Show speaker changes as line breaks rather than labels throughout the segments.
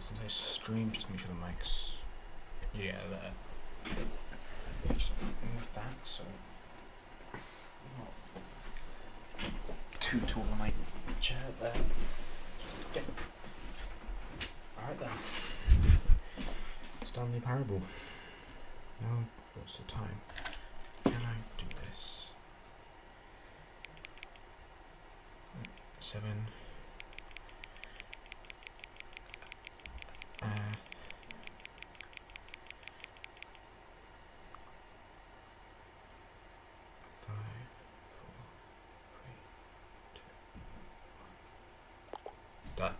since I stream, just make sure the mic's there. Just move that so I'm not too tall on my chair there. Okay. Alright then. Stanley Parable. Now, what's the time? Can I do this? 7. 5, 4, 3, 2, 1. Done.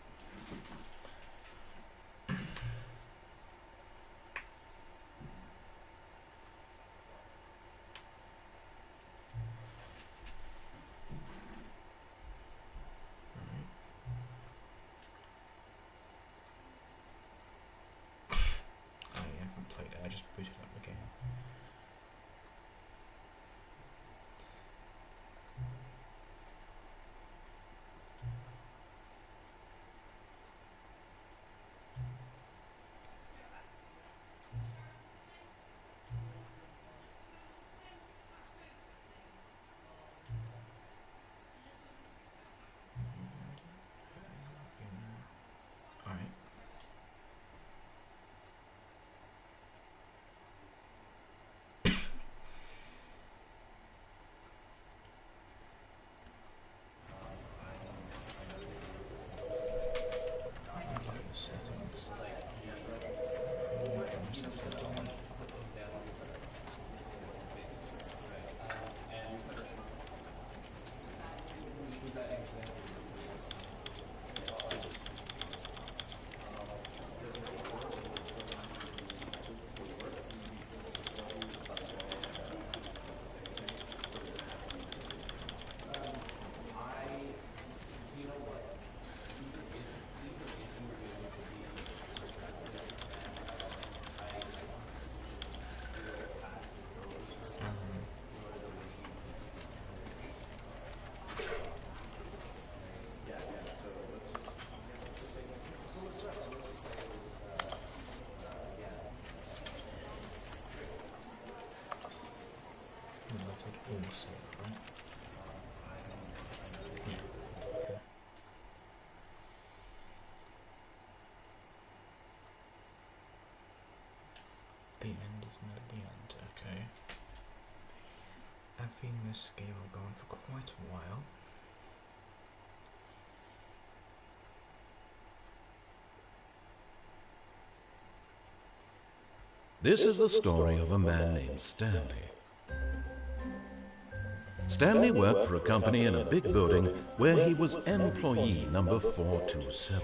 I just booted up the game. Alright. Also, right? Yeah. Okay. The end is not the end, okay. I've been in this game going for quite a while.
This is the story of a man named Stanley. Stanley worked for a company in a big building where he was employee number 427.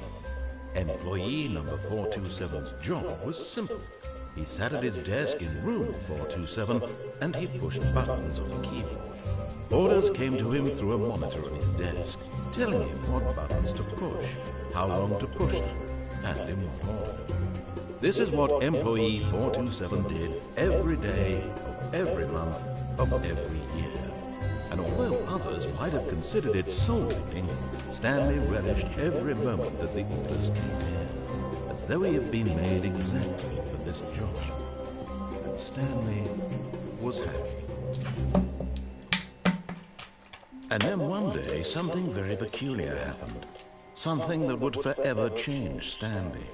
Employee number 427's job was simple. He sat at his desk in room 427 and he pushed buttons on a keyboard. Orders came to him through a monitor on his desk, telling him what buttons to push, how long to push them, and in what order. This is what employee 427 did every day of every month of every year. And although others might have considered it soul-making, Stanley relished every moment that the orders came in, as though he had been made exactly for this job. And Stanley was happy. And then one day, something very peculiar happened. Something that would forever change Stanley.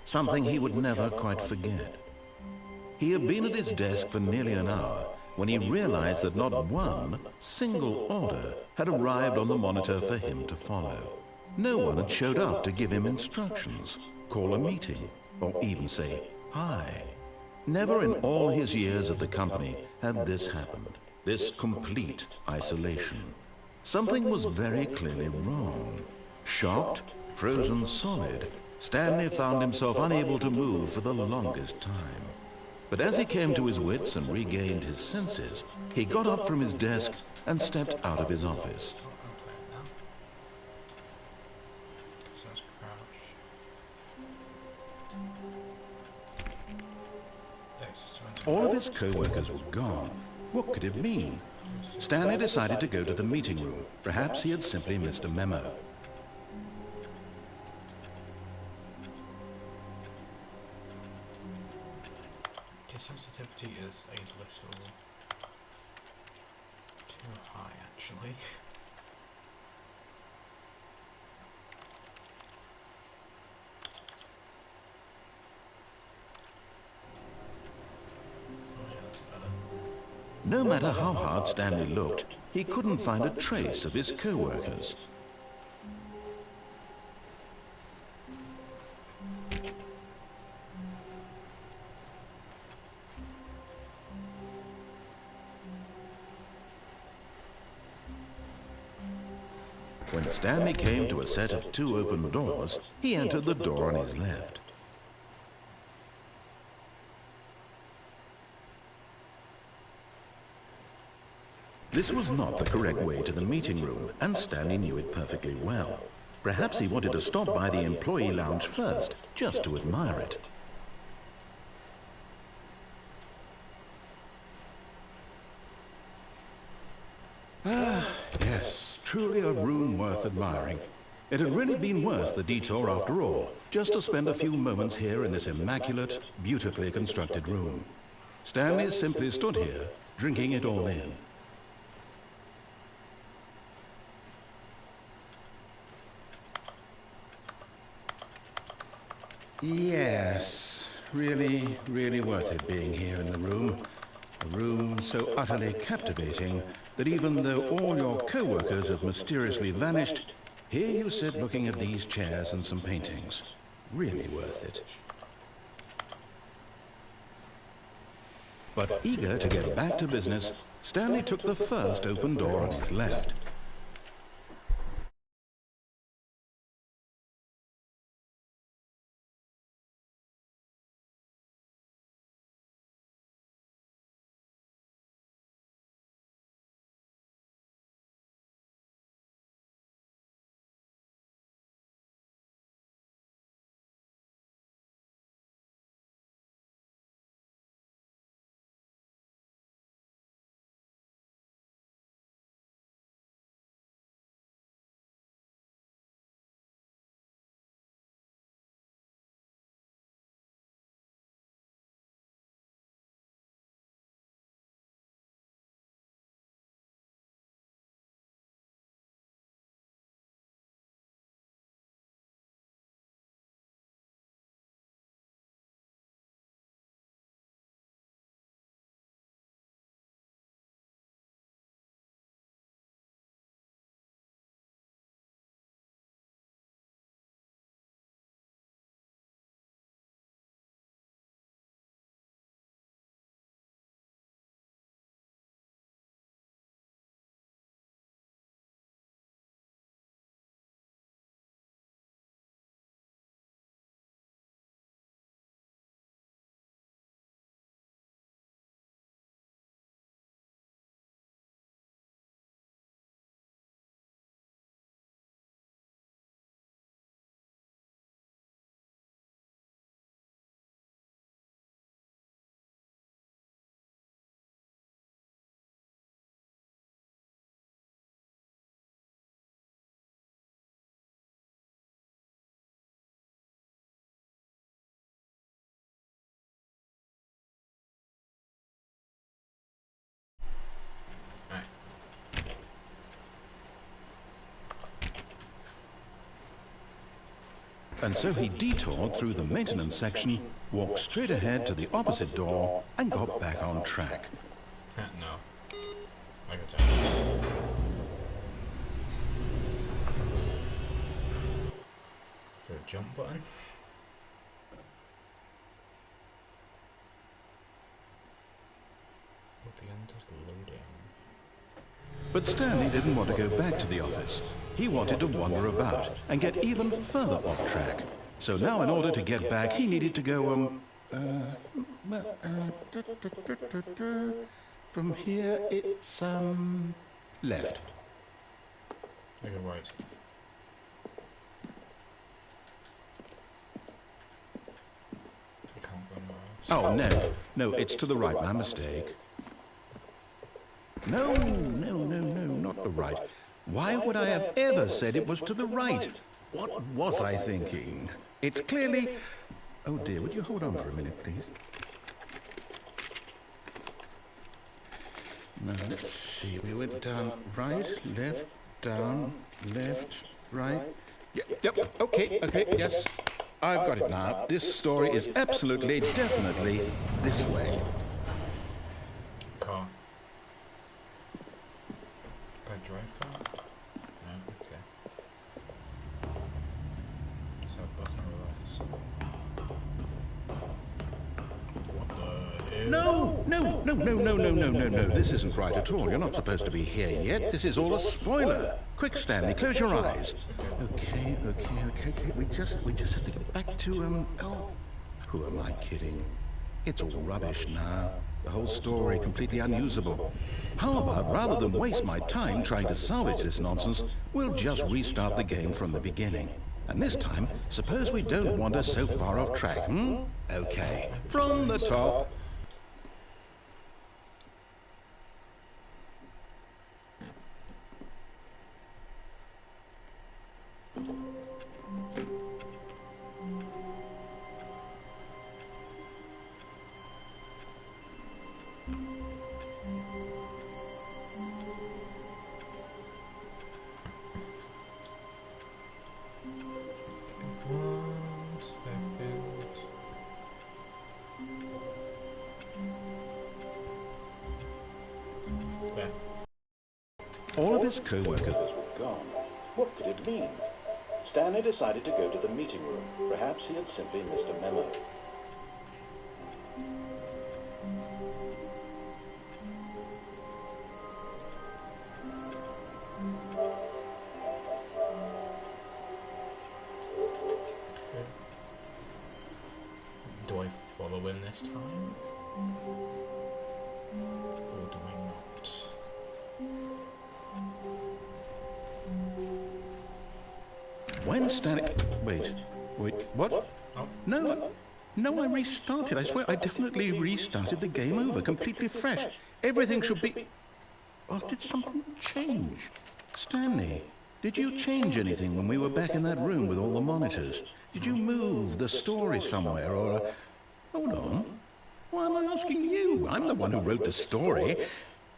Something he would never quite forget. He had been at his desk for nearly an hour when he realized that not one single order had arrived on the monitor for him to follow. No one had showed up to give him instructions, call a meeting, or even say hi. Never in all his years at the company had this happened, this complete isolation. Something was very clearly wrong. Shocked, frozen solid, Stanley found himself unable to move for the longest time. But as he came to his wits and regained his senses, he got up from his desk and stepped out of his office. All of his co-workers were gone. What could it mean? Stanley decided to go to the meeting room. Perhaps he had simply missed a memo.
Okay, sensitivity is a little too high, actually. Oh yeah, that's better.
No matter how hard Stanley looked, he couldn't find a trace of his co-workers. When Stanley came to a set of 2 open doors, he entered the door on his left. This was not the correct way to the meeting room, and Stanley knew it perfectly well. Perhaps he wanted to stop by the employee lounge first, just to admire it. Ah, yes, truly a room worth admiring. It had really been worth the detour after all, just to spend a few moments here in this immaculate, beautifully constructed room. Stanley simply stood here, drinking it all in. Yes, really, really worth it being here in the room. A room so utterly captivating that even though all your co-workers have mysteriously vanished, here you sit looking at these chairs and some paintings. Really worth it. But eager to get back to business, Stanley took the first open door on his left. And so he detoured through the maintenance section, walked straight ahead to the opposite door, and got back on track.
No. I can tell. Is there a jump button? What the end is loading.
But Stanley didn't want to go back to the office. He wanted to wander about and get even further off track. So now in order to get back, he needed to go, from here it's, left.
I go right. I can't go nowhere else.
Oh, no, it's to the right, my mistake. No, not the right. Why would I have ever said it was to the right? What was I thinking? It's clearly... Oh dear, would you hold on for a minute, please? Now, let's see. We went down right, left, down, left, right. Yep, okay, yes. I've got it now. This story is absolutely, definitely this way.
Car. Can I drive car? No, okay. So button realizes. What the hell?
No. This isn't right at all. You're not supposed to be here yet. This is all a spoiler. Quick, Stanley, close your eyes. Okay. We just have to get back to, oh, who am I kidding? It's all rubbish now. The whole story completely unusable. How about, rather than waste my time trying to salvage this nonsense, we'll just restart the game from the beginning. And this time, suppose we don't wander so far off track, Okay, from the top. All of his co-workers were gone. What could it mean? Stanley decided to go to the meeting room. Perhaps he had simply missed a memo.
Do I follow him this time? Or do I not?
When Stanley... Wait, what?
Oh.
No, I restarted. I swear, I definitely restarted the game over, completely fresh. Everything should be... Oh, did something change? Stanley, did you change anything when we were back in that room with all the monitors? Did you move the story somewhere, or... Hold on. Why am I asking you? I'm the one who wrote the story. It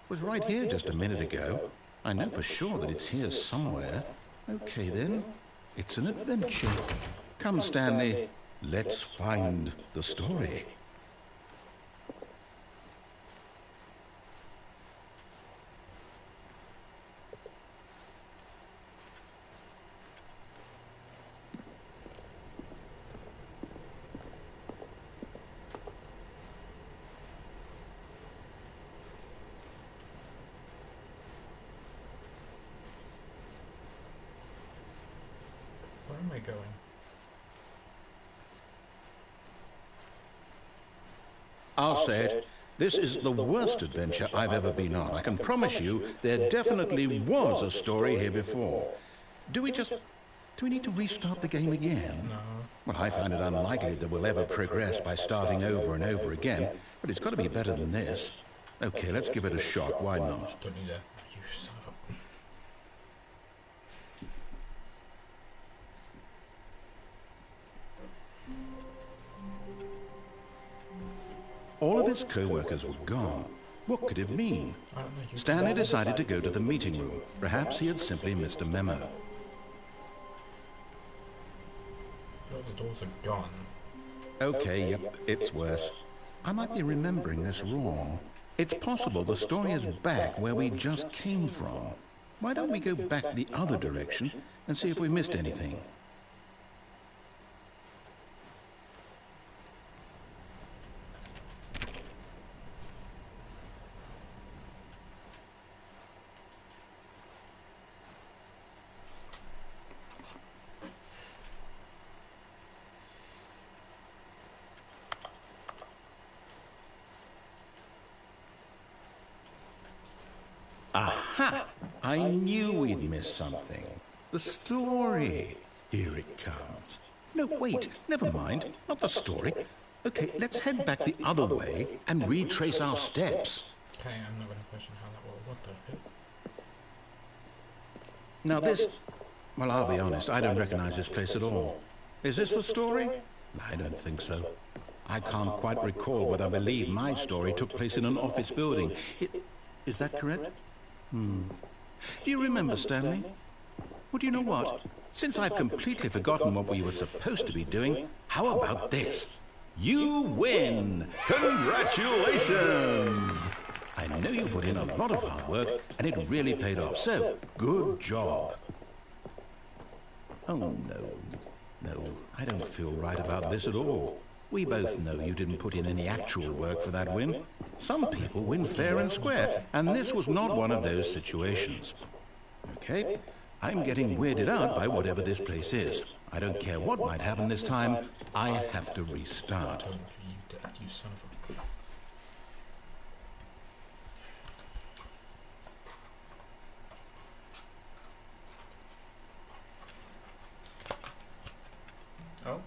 was right here just a minute ago. I know for sure that it's here somewhere. Okay, then. It's an adventure. Come, Stanley. Let's find the story.
Where am I going?
I'll say it. This is the worst adventure I've ever been on. I can promise you there definitely was a story here before. Do we need to restart the game again?
No.
Well, I find it unlikely that we'll ever progress by starting over and over again, but it's got to be better than this. Okay, let's give it a shot. Why not?
Don't need a... You son of a...
All of his co-workers were gone. What could it mean? Stanley decided to go to the meeting room. Perhaps he had simply missed a memo.
Oh, the doors are gone.
Okay, yep, it's worse. I might be remembering this wrong. It's possible the story is back where we just came from. Why don't we go back the other direction and see if we missed anything? Aha! I knew we'd missed something. The story. Here it comes. No, wait, never mind. Not the story. Okay, let's head back the other way and retrace our steps.
Okay, I'm not going to question how that will... What the heck?
Now this... Well, I'll be honest, I don't recognize this place at all. Is this the story? I don't think so. I can't quite recall whether I believe my story took place in an office building. Is that correct? Do you remember, Stanley? Well, do you know what? Since I've completely forgotten what we were supposed to be doing, how about this? You win! Congratulations! I know you put in a lot of hard work, and it really paid off, so good job. Oh, no. No, I don't feel right about this at all. We both know you didn't put in any actual work for that win. Some people win fair and square, and this was not one of those situations. Okay? I'm getting weirded out by whatever this place is. I don't care what might happen this time. I have to restart.
You son of a... Oh?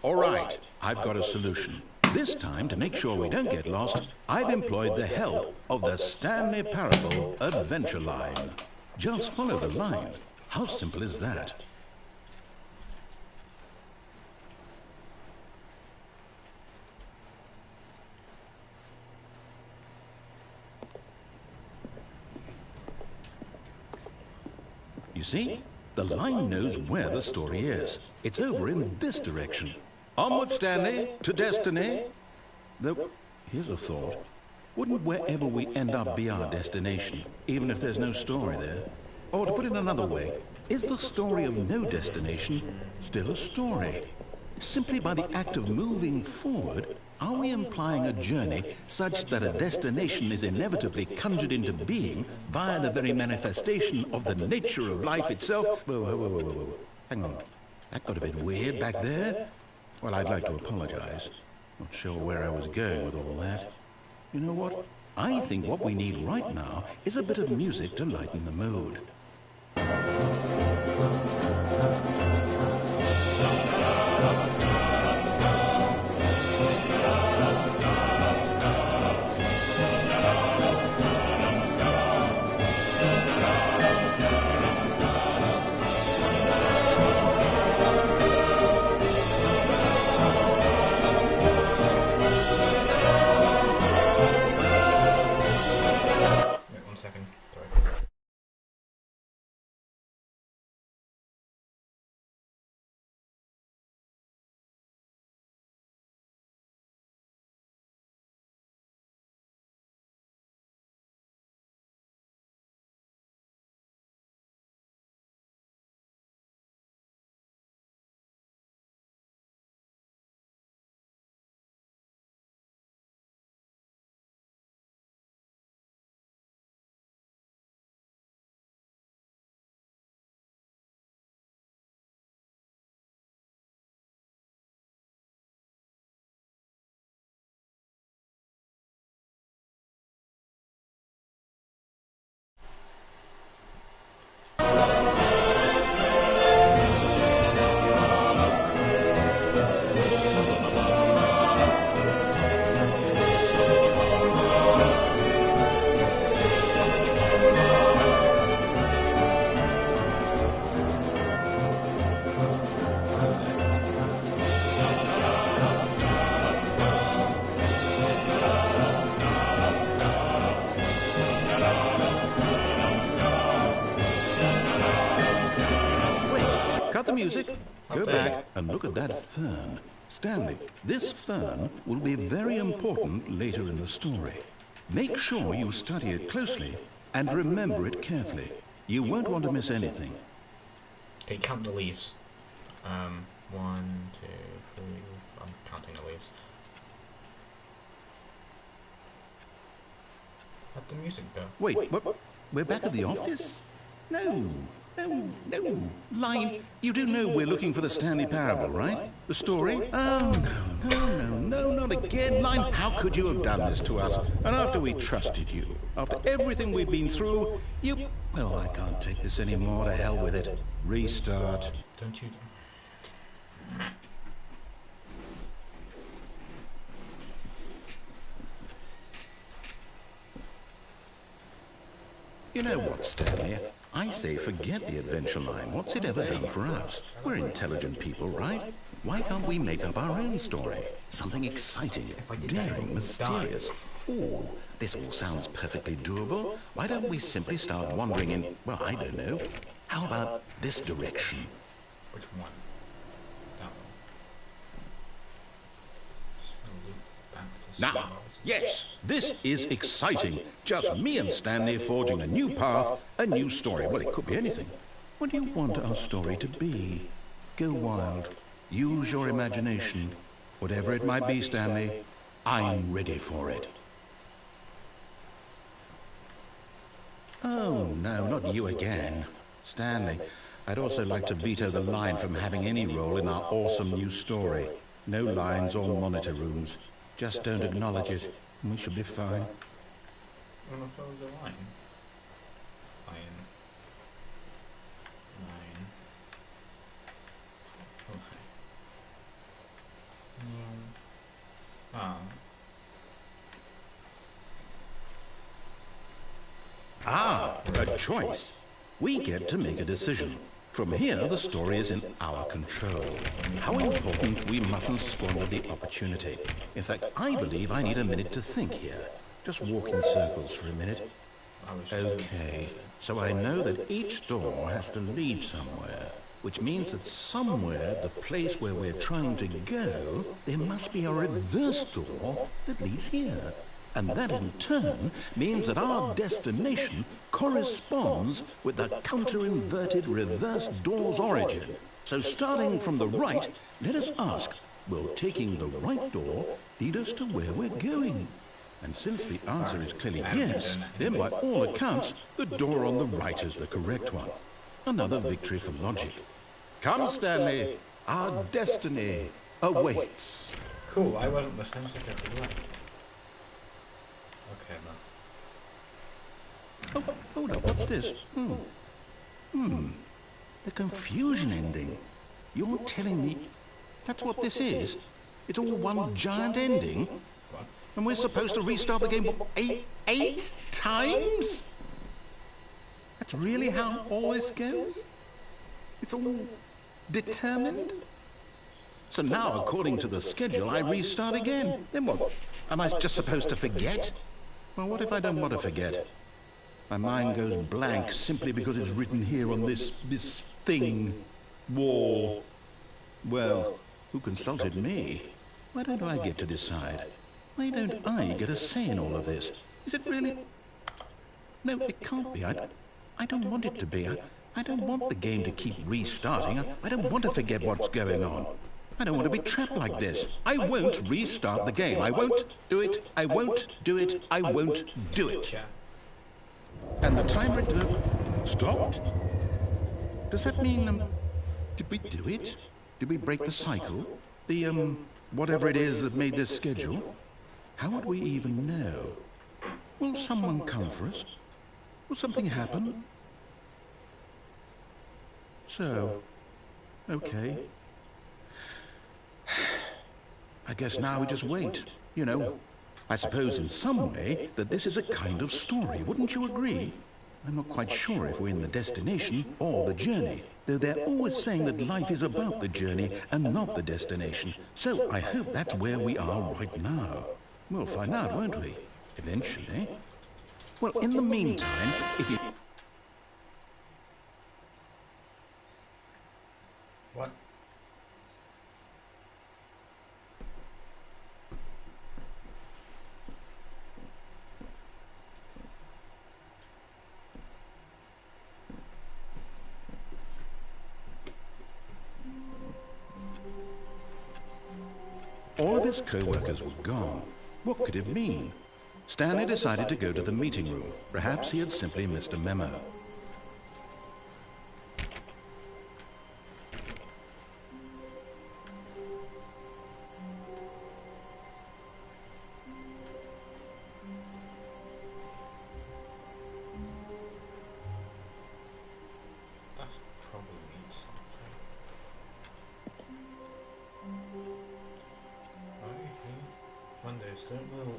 All right, I've got a solution. This time, to make sure we don't get lost, I've employed the help of the Stanley Parable Adventure Line. Just follow the line. How simple is that? You see? The line knows where the story is. It's over in this direction. Onward, Stanley, to destiny. Though, here's a thought. Wouldn't wherever we end up be our destination, even if there's no story there? Or to put it another way, is the story of no destination still a story? Simply by the act of moving forward, are we implying a journey such that a destination is inevitably conjured into being via the very manifestation of the nature of life itself? Whoa. Hang on. That got a bit weird back there. Well, I'd like to apologize. Not sure where I was going with all that. You know what? I think what we need right now is a bit of music to lighten the mood. Cut the music, go back and look at that fern. Stanley, this fern will be very important later in the story. Make sure you study it closely and remember it carefully. You won't want to miss anything.
Okay, count the leaves. 1, 2, 3... I'm counting the leaves. Let the music go.
Wait, what? We're back at the office? No. Line, you do know we're looking for the Stanley Parable, right? The story? Oh, no, not again. Line, how could you have done this to us? And after we trusted you, after everything we've been through, you... Well, I can't take this anymore. To hell with it. Restart.
Don't you...
You know what, Stanley? I say forget the adventure line. What's it ever done for us? We're intelligent people, right? Why can't we make up our own story? Something exciting, daring, mysterious. Ooh, this all sounds perfectly doable. Why don't we simply start wandering in, well, I don't know. How about this direction?
Which one? That one. Just gonna loop back to
Now,
stars.
yes, this is exciting. Just me and Stanley forging a new path, a new story. Well, it could be anything. What do you want our story to be? Go wild. Use your imagination. Whatever it might be, Stanley, I'm ready for it. Oh, no, not you again. Stanley, I'd also like to veto the line from having any role in our awesome new story. No lines or monitor rooms. Just don't acknowledge it, and we should be fine.
I'm gonna close the line. Line. Oh, hi.
Ah, a choice. We get to make a decision. From here, the story is in our control. How important we mustn't squander the opportunity. In fact, I believe I need a minute to think here. Just walk in circles for a minute. Okay, so I know that each door has to lead somewhere, which means that somewhere, the place where we're trying to go, there must be a reverse door that leads here. And that in turn means that our destination corresponds with the counter-inverted reverse door's origin. So starting from the right, let us ask, will taking the right door lead us to where we're going? And since the answer is clearly yes, then by all accounts, the door on the right is the correct one. Another victory for logic. Come, Stanley, our destiny awaits.
Cool, I wasn't listening, so I kept it away. Okay, then.
Oh, hold up, what's this? The confusion ending. You're telling me that's what this is? It's all one giant ending?
What?
And we're supposed to restart the game eight times? That's really how all this goes? It's all determined? So now, according to the schedule, I restart again. Then what? Am I just supposed to forget? Well, what if I don't want to forget? My mind goes blank simply because it's written here on this thing, wall. Well, who consulted me? Why don't I get to decide? Why don't I get a say in all of this? Is it really? No, it can't be. I don't want it to be. I don't want the game to keep restarting. I don't want to forget what's going on. I don't want to be trapped like this. I won't restart the game. I won't do it. I won't do it. I won't do it. And the timer stopped? Does that mean, did we do it? Did we break the cycle? The, whatever it is that made this schedule? How would we even know? Will someone come for us? Will something happen? So, okay. I guess now we just wait, you know. I suppose in some way that this is a kind of story, wouldn't you agree? I'm not quite sure if we're in the destination or the journey, though they're always saying that life is about the journey and not the destination. So I hope that's where we are right now. We'll find out, won't we? Eventually. Well, in the meantime, if you...
What?
All of his co-workers were gone. What could it mean? Stanley decided to go to the meeting room. Perhaps he had simply missed a memo.
That probably means something. Mondays don't know.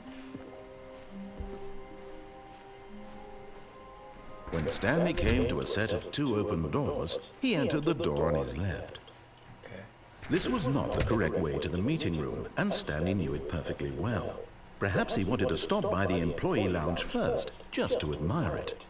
When Stanley came to a set of 2 open doors, he entered the door on his left.
Okay.
This was not the correct way to the meeting room, and Stanley knew it perfectly well. Perhaps he wanted to stop by the employee lounge first, just to admire it.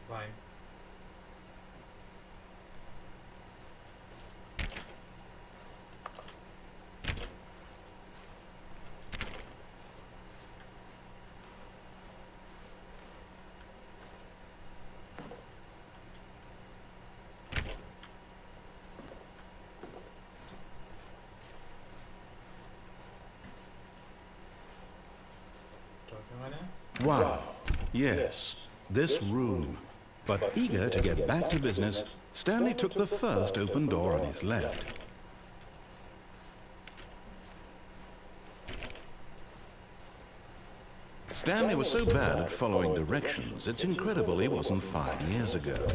Why? Talking right now?
Wow. Yes, this room. But eager to get back to business, Stanley took the first open door on his left. Stanley was so bad at following directions, it's incredible he wasn't 5 years ago.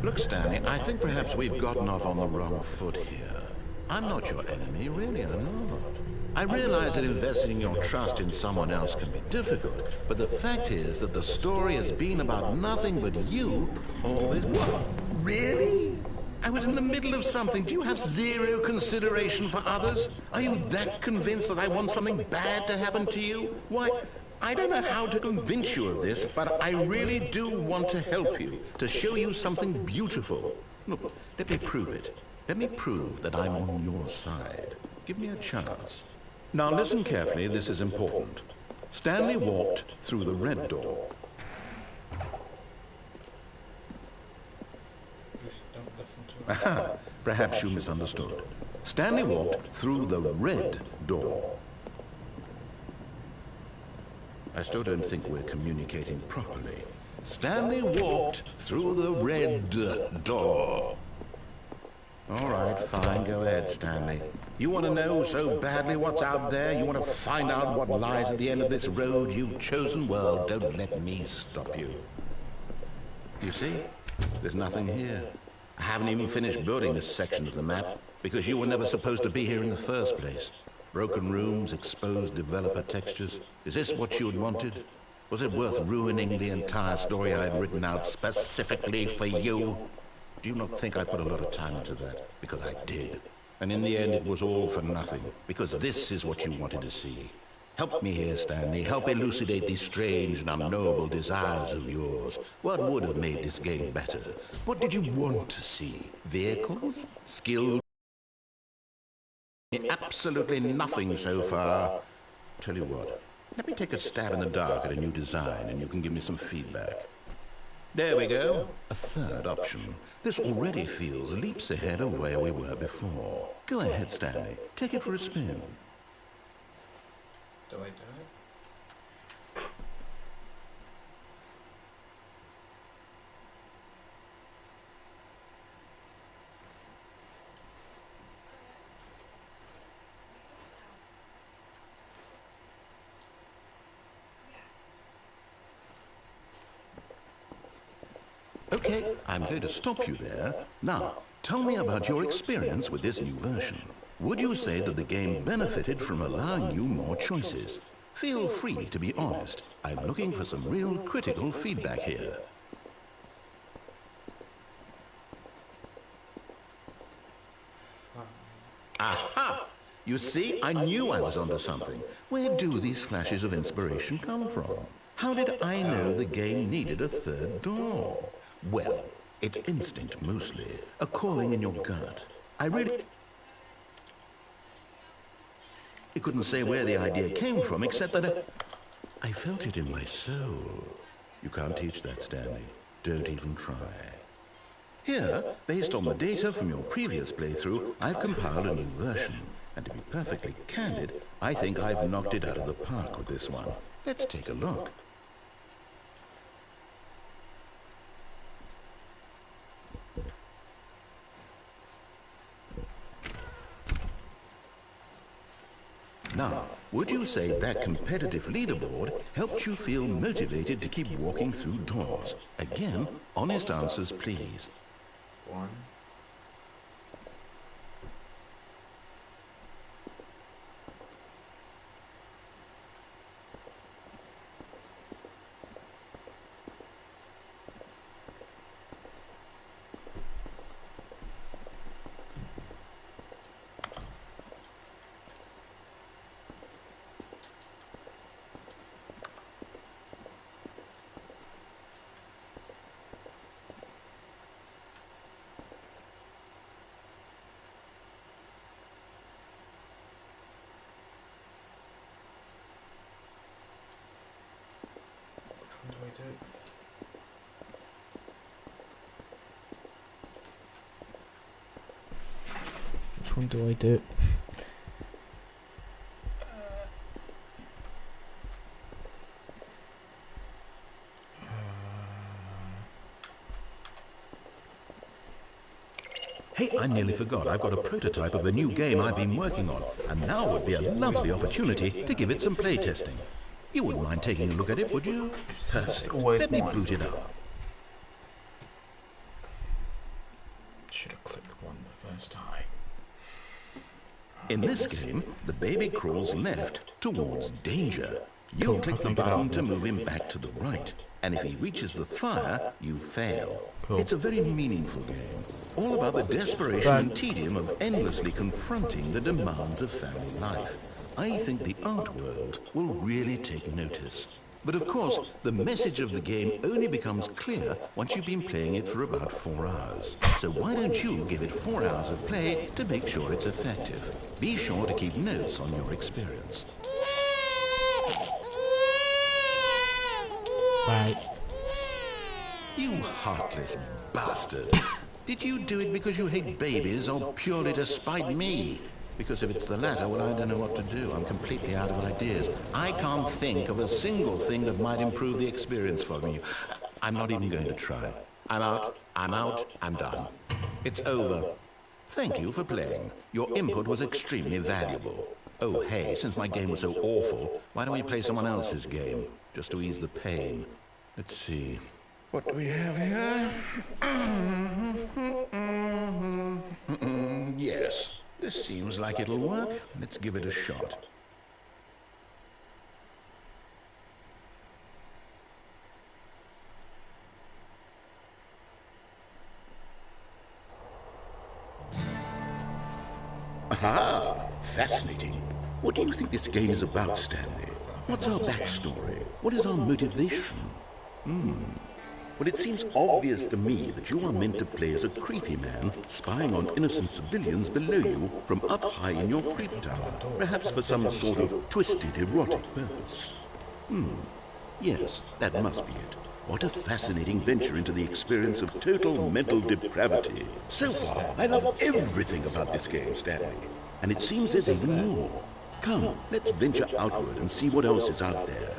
Look, Stanley, I think perhaps we've gotten off on the wrong foot here. I'm not your enemy, really, I'm not. I realize that investing your trust in someone else can be difficult, but the fact is that the story has been about nothing but you all this... What? Really? I was in the middle of something. Do you have zero consideration for others? Are you that convinced that I want something bad to happen to you? Why, I don't know how to convince you of this, but I really do want to help you, to show you something beautiful. Look, let me prove it. Let me prove that I'm on your side. Give me a chance. Now listen carefully, this is important. Stanley walked through the red door.
Don't listen to
Aha, perhaps you misunderstood. Stanley walked through the red door. I still don't think we're communicating properly. Stanley walked through the red door. All right, fine, go ahead, Stanley. You want to know so badly what's out there? You want to find out what lies at the end of this road you've chosen? Well, don't let me stop you. You see? There's nothing here. I haven't even finished building this section of the map, because you were never supposed to be here in the first place. Broken rooms, exposed developer textures. Is this what you had wanted? Was it worth ruining the entire story I had written out specifically for you? Do you not think I put a lot of time into that? Because I did. And in the end, it was all for nothing. Because this is what you wanted to see. Help me here, Stanley. Help elucidate these strange and unknowable desires of yours. What would have made this game better? What did you want to see? Vehicles? Skill? Absolutely nothing so far. Tell you what, let me take a stab in the dark at a new design and you can give me some feedback. There we go. A third option. This already feels leaps ahead of where we were before. Go ahead, Stanley. Take it for a spin.
Do I do it?
Okay, I'm going to stop you there. Now, tell me about your experience with this new version. Would you say that the game benefited from allowing you more choices? Feel free to be honest. I'm looking for some real critical feedback here. Aha! You see, I knew I was onto something. Where do these flashes of inspiration come from? How did I know the game needed a third door? Well, it's instinct mostly, a calling in your gut. I couldn't say where the idea came from, except that I felt it in my soul. You can't teach that, Stanley. Don't even try. Here, based on the data from your previous playthrough, I've compiled a new version. And to be perfectly candid, I think I've knocked it out of the park with this one. Let's take a look. Now, would you say that competitive leaderboard helped you feel motivated to keep walking through doors? Again, honest answers, please.
1. Which one do I do?
Hey, I nearly forgot. I've got a prototype of a new game I've been working on, and now would be a lovely opportunity to give it some playtesting. You wouldn't mind taking a look at it, would you? Perfect. Let me boot it up.
Should have clicked 1 the first time.
In this game, the baby crawls left towards danger. You'll click the button to move him back to the right, and if he reaches the fire, you fail. It's a very meaningful game, all about the desperation and tedium of endlessly confronting the demands of family life. I think the art world will really take notice. But of course, the message of the game only becomes clear once you've been playing it for about 4 hours. So why don't you give it 4 hours of play to make sure it's effective? Be sure to keep notes on your experience.
Right.
You heartless bastard. Did you do it because you hate babies or purely to spite me? Because if it's the latter, well, I don't know what to do. I'm completely out of ideas. I can't think of a single thing that might improve the experience for me. I'm not even going to try. I'm out, I'm done. It's over. Thank you for playing. Your input was extremely valuable. Oh, hey, since my game was so awful, why don't we play someone else's game? Just to ease the pain. Let's see. What do we have here? Yes. This seems like it'll work. Let's give it a shot. Aha! Fascinating. What do you think this game is about, Stanley? What's our backstory? What is our motivation? Well, it seems obvious to me that you are meant to play as a creepy man spying on innocent civilians below you from up high in your creep tower, perhaps for some sort of twisted erotic purpose. Yes, that must be it. What a fascinating venture into the experience of total mental depravity. So far, I love everything about this game, Stanley. And it seems there's even more. Come, let's venture outward and see what else is out there.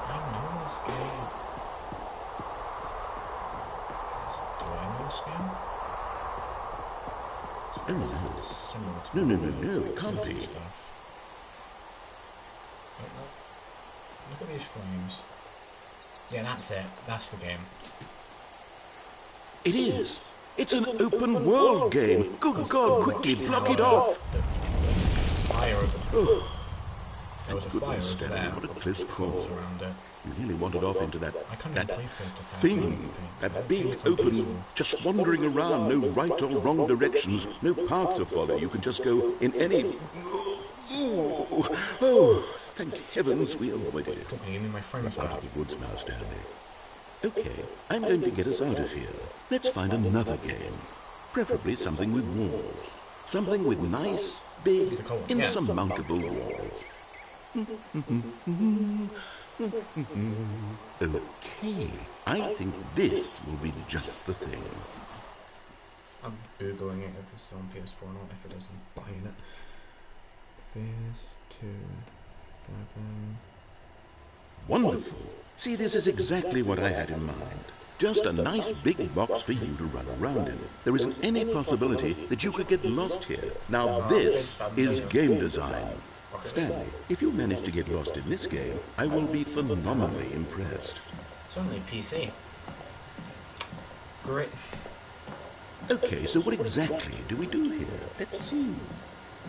I know this game. Do I know this game?
Oh, no, it can't be.
Look at these frames. Yeah, that's it. That's the game.
It is. It's an open world game. Good God, quickly block it off.
Fire over there.
Thank goodness, Stanley, what a close call. You really wandered off into that thing, that big, open, just wandering around, no right or wrong directions, no path to follow. You can just go in any... Oh, thank heavens we avoided it. Out of the woods now, Stanley. Okay, I'm going to get us out of here. Let's find another game. Preferably something with walls. Something with nice, big, insurmountable walls. Okay, I think this will be just the thing.
I'm googling it if it's on PS4 or not. If it is, I'm buying it. Phase 2, 7.
Wonderful. See, this is exactly what I had in mind. Just a nice big box for you to run around in. There isn't any possibility that you could get lost here. Now this is game design. Stanley, if you manage to get lost in this game, I will be phenomenally impressed.
It's only PC. Great.
Okay, so what exactly do we do here? Let's see.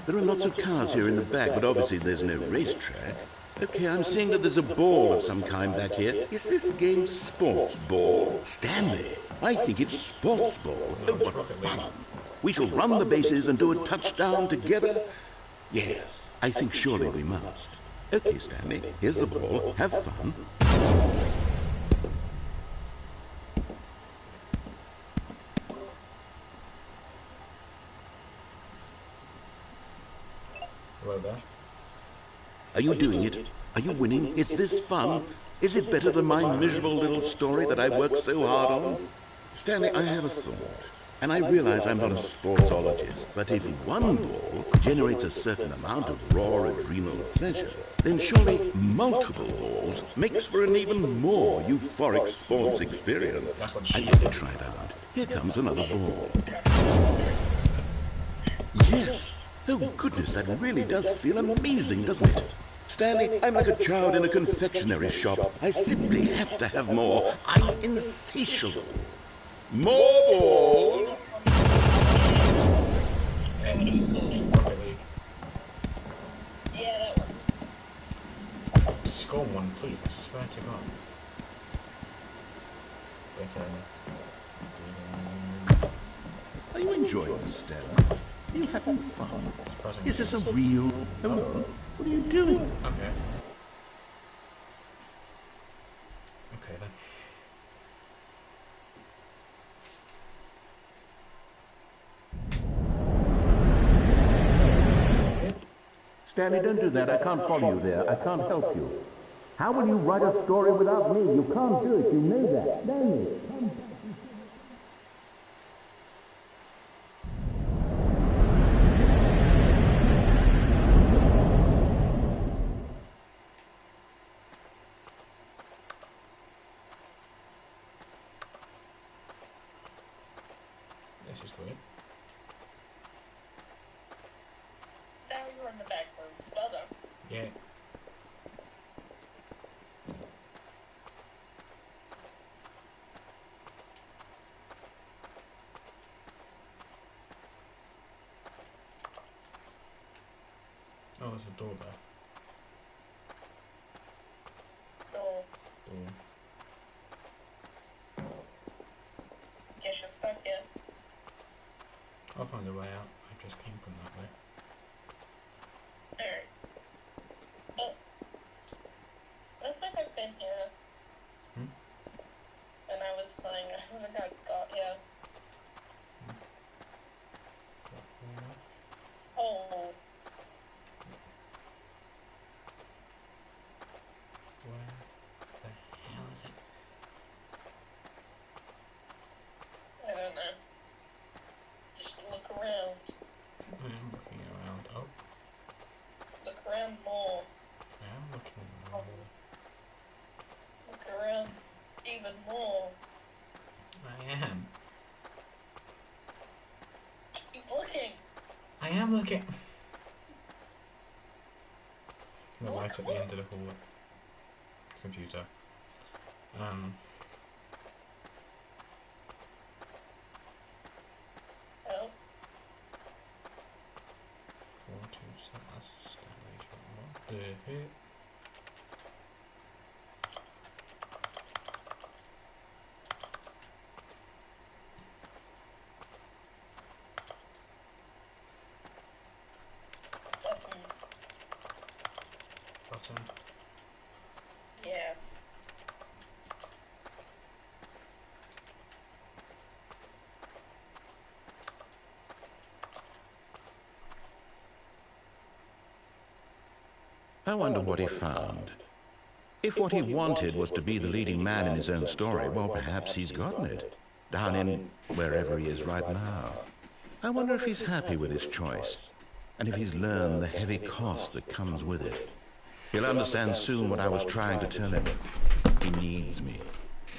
There are lots of cars here in the back, but obviously there's no racetrack. Okay, I'm seeing that there's a ball of some kind back here. Is this game sports ball? Stanley, I think it's sports ball. Oh, what fun. We shall run the bases and do a touchdown together? Yes, I think surely we must. Okay, Stanley, here's the ball. Have fun.
Hello there.
Are you doing it? Are you winning? Is this fun? Is it better than my miserable little story that I worked so hard on? Stanley, I have a thought. And I realize I'm not a sportsologist, but if one ball generates a certain amount of raw adrenal pleasure, then surely multiple balls makes for an even more euphoric sports experience.
That's what
I'm
she
going to
said.
try it out. Here comes another ball. Yes! Oh goodness, that really does feel amazing, doesn't it? Stanley, I'm like a child in a confectionery shop. I simply have to have more. I'm insatiable. More balls!
And Rocket League.
Yeah, that one.
Score one, please. I swear to God. Better.
Are you enjoying this, Stanley? Are you having fun? Is this a real... Hello? What are you doing?
Okay. Okay then.
Stanley, don't do that. I can't follow you there. I can't help you. How will you write a story without me? You can't do it. You know that. Stanley, come back.
This is great.
Now you're in the back roads. Well done.
Yeah. Oh, there's a door there.
No.
Door.
Guess you're stuck here.
I'll find a way out. I just came from that way.
Alright. Oh. I think I've been here.
Hmm?
When I was playing, I haven't got here. Oh.
Where the hell is it?
I don't know. Just look around.
I am looking around. Oh,
Look around more.
I am looking around.
Look around even more.
I am.
Keep looking.
I am looking. The light at the end of the hall. Computer.
Oh.
4, 2, 7, that's Stanley's what the heck?
Buttons.
Button.
Yes.
I wonder what he found. If what he wanted was to be the leading man in his own story, well, perhaps he's gotten it. Down in wherever he is right now. I wonder if he's happy with his choice, and if he's learned the heavy cost that comes with it. He'll understand soon what I was trying to tell him. He needs me.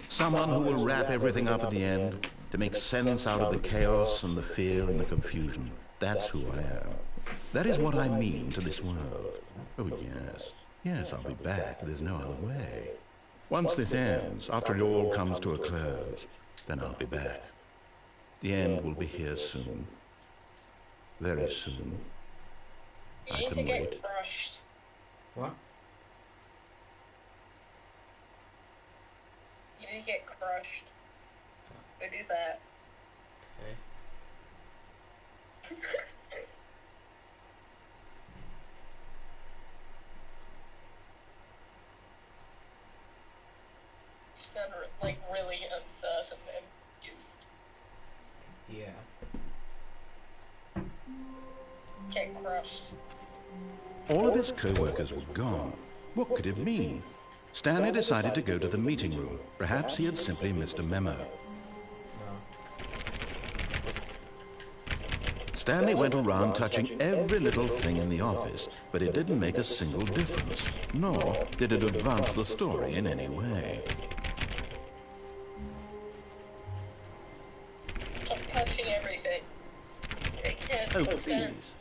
Someone who will wrap everything up at the end to make sense out of the chaos and the fear and the confusion. That's who I am. That is what I mean to this world. Oh, yes. Yes, I'll be back. There's no other way. Once this ends, after it all comes to a close, then I'll be back. The end will be here soon. Very soon.
You
I
need to
can
get
wait.
crushed.
What?
You need to get crushed. Go do that.
Okay.
You sound like really uncertain and confused.
Yeah.
Get crushed.
All of his co-workers were gone. What could it mean? Stanley decided to go to the meeting room. Perhaps he had simply missed a memo.
No.
Stanley went around touching every little thing in the office, but it didn't make a single difference, nor did it advance the story in any way.
Stop touching everything. It can't
Oh,
make sense.
please.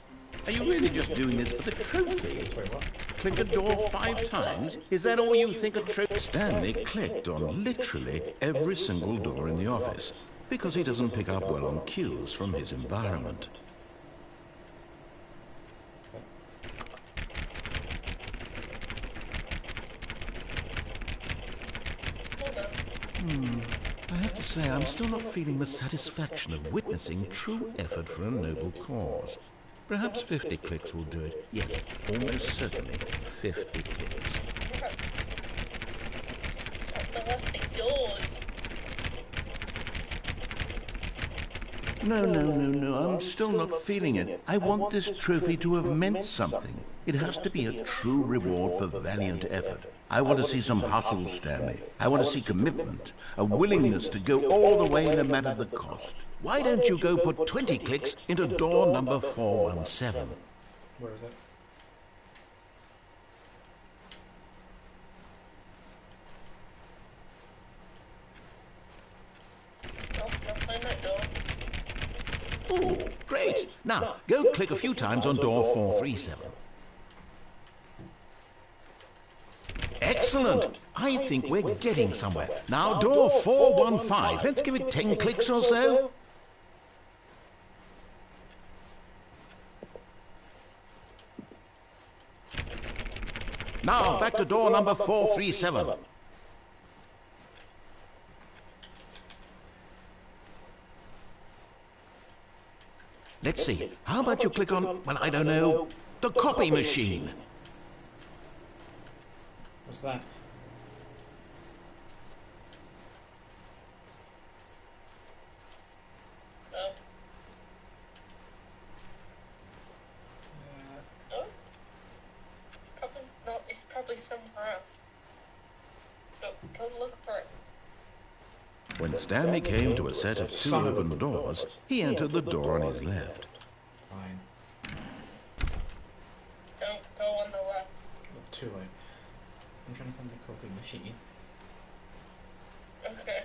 Are you really just doing this for the trophy?
Wait, what?
Click a door 5 times? Is that all you think a trophy? Stanley clicked on literally every single door in the office, because he doesn't pick up well on cues from his environment.
Hold on.
I have to say, I'm still not feeling the satisfaction of witnessing true effort for a noble cause. Perhaps 50 clicks will do it. Yes, almost certainly 50 clicks.
Stop molesting doors.
No, I'm still not feeling it. I want this trophy to have meant something. It has to be a true reward for valiant effort. I want to see some hustle, Stanley. I want to see commitment, a willingness to go all the way no matter the cost. Why don't you go put 20 clicks into door number 417?
Where is it?
Go find that door.
Oh, great. Now, go click a few times on door 437. Excellent. I think we're getting somewhere. Now, door 415. Let's give it 10 clicks or so. Now, back to door number 437. Let's see. How about you click on, well, I don't know, the copy machine?
What's that?
No. Oh? Probably not. It's probably somewhere else. Go look for it.
When Stanley came to a set of 2 open doors, he entered the door on his left.
Fine.
Don't go on the left.
Look, too late. I'm trying to find the copy machine.
Okay.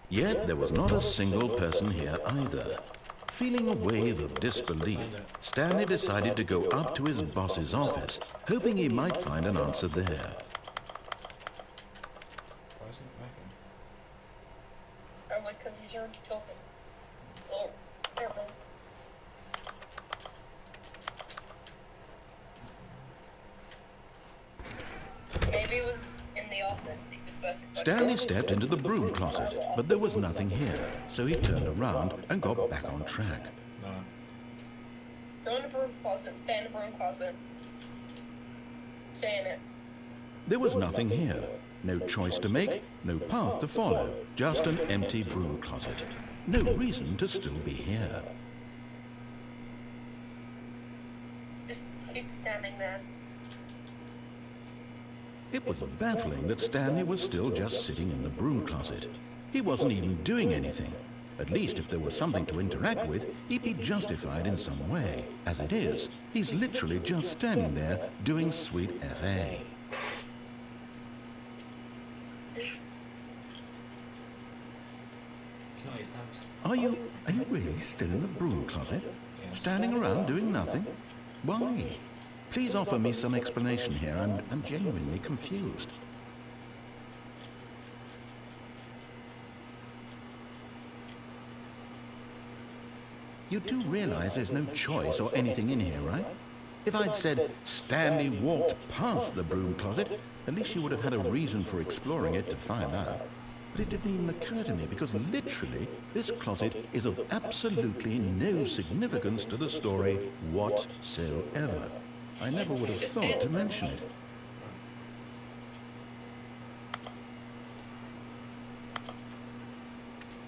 Yet there was not a single person here either. Feeling a wave of disbelief, Stanley decided to go up to his boss's office, hoping he might find an answer there.
Why isn't it working?
Probably because he's already talking. Oh, never mind. Maybe it was in the office. He was supposed to.
Stanley stepped into the broom closet, but there was nothing here, so he turned around and got back on track.
No.
Go in the broom closet. Stay in the broom closet. Stay in it.
There was nothing here. No choice to make, no path to follow, just an empty broom closet. No reason to still be here.
Just keep standing there.
It was baffling that Stanley was still just sitting in the broom closet. He wasn't even doing anything. At least if there was something to interact with, he'd be justified in some way. As it is, he's literally just standing there doing sweet FA. Are you really still in the broom closet?
Yes.
Standing around doing nothing? Why? Please offer me some explanation here. I'm genuinely confused. You do realize there's no choice or anything in here, right? If I'd said Stanley walked past the broom closet, at least you would have had a reason for exploring it to find out. But it didn't even occur to me because literally this closet is of absolutely no significance to the story whatsoever. I never would have thought to mention it.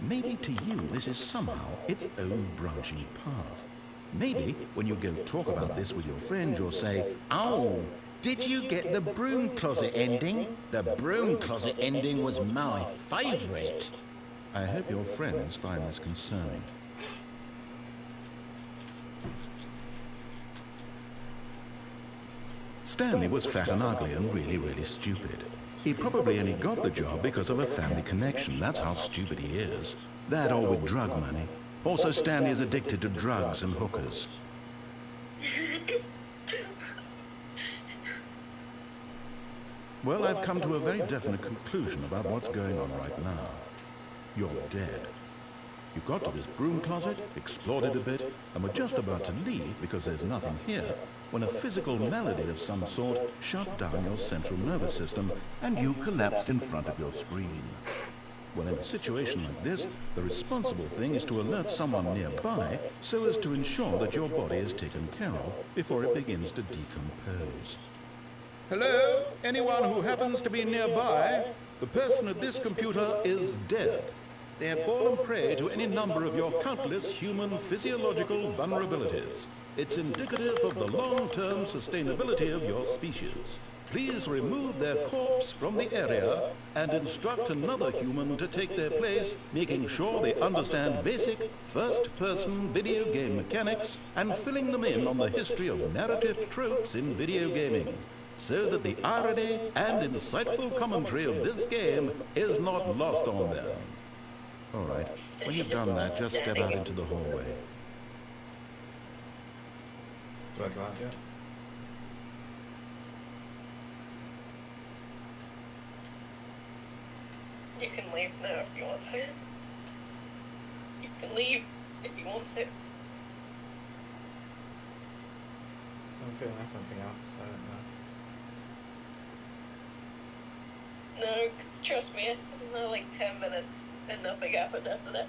Maybe to you this is somehow its own branching path. Maybe when you go talk about this with your friends you'll say, "Oh, did you get the broom closet ending? The broom closet ending was my favourite." I hope your friends find this concerning. Stanley was fat and ugly and really stupid. He probably only got the job because of a family connection. That's how stupid he is. That or with drug money. Also, Stanley is addicted to drugs and hookers. Well, I've come to a very definite conclusion about what's going on right now. You're dead. You got to this broom closet, explored it a bit, and were just about to leave because there's nothing here, when a physical malady of some sort shut down your central nervous system and you collapsed in front of your screen. Well, in a situation like this, the responsible thing is to alert someone nearby so as to ensure that your body is taken care of before it begins to decompose. Hello? Anyone who happens to be nearby? The person at this computer is dead. They have fallen prey to any number of your countless human physiological vulnerabilities. It's indicative of the long-term sustainability of your species. Please remove their corpse from the area and instruct another human to take their place, making sure they understand basic first-person video game mechanics and filling them in on the history of narrative tropes in video gaming, so that the irony and insightful commentary of this game is not lost on them. All right, when you've done that, just step out into the hallway.
Do I go out yet?
You can leave now if you want to. You can leave if you want to.
I'm feeling like something else, I don't know.
No, because trust me, it's only like 10 minutes and nothing happened after that.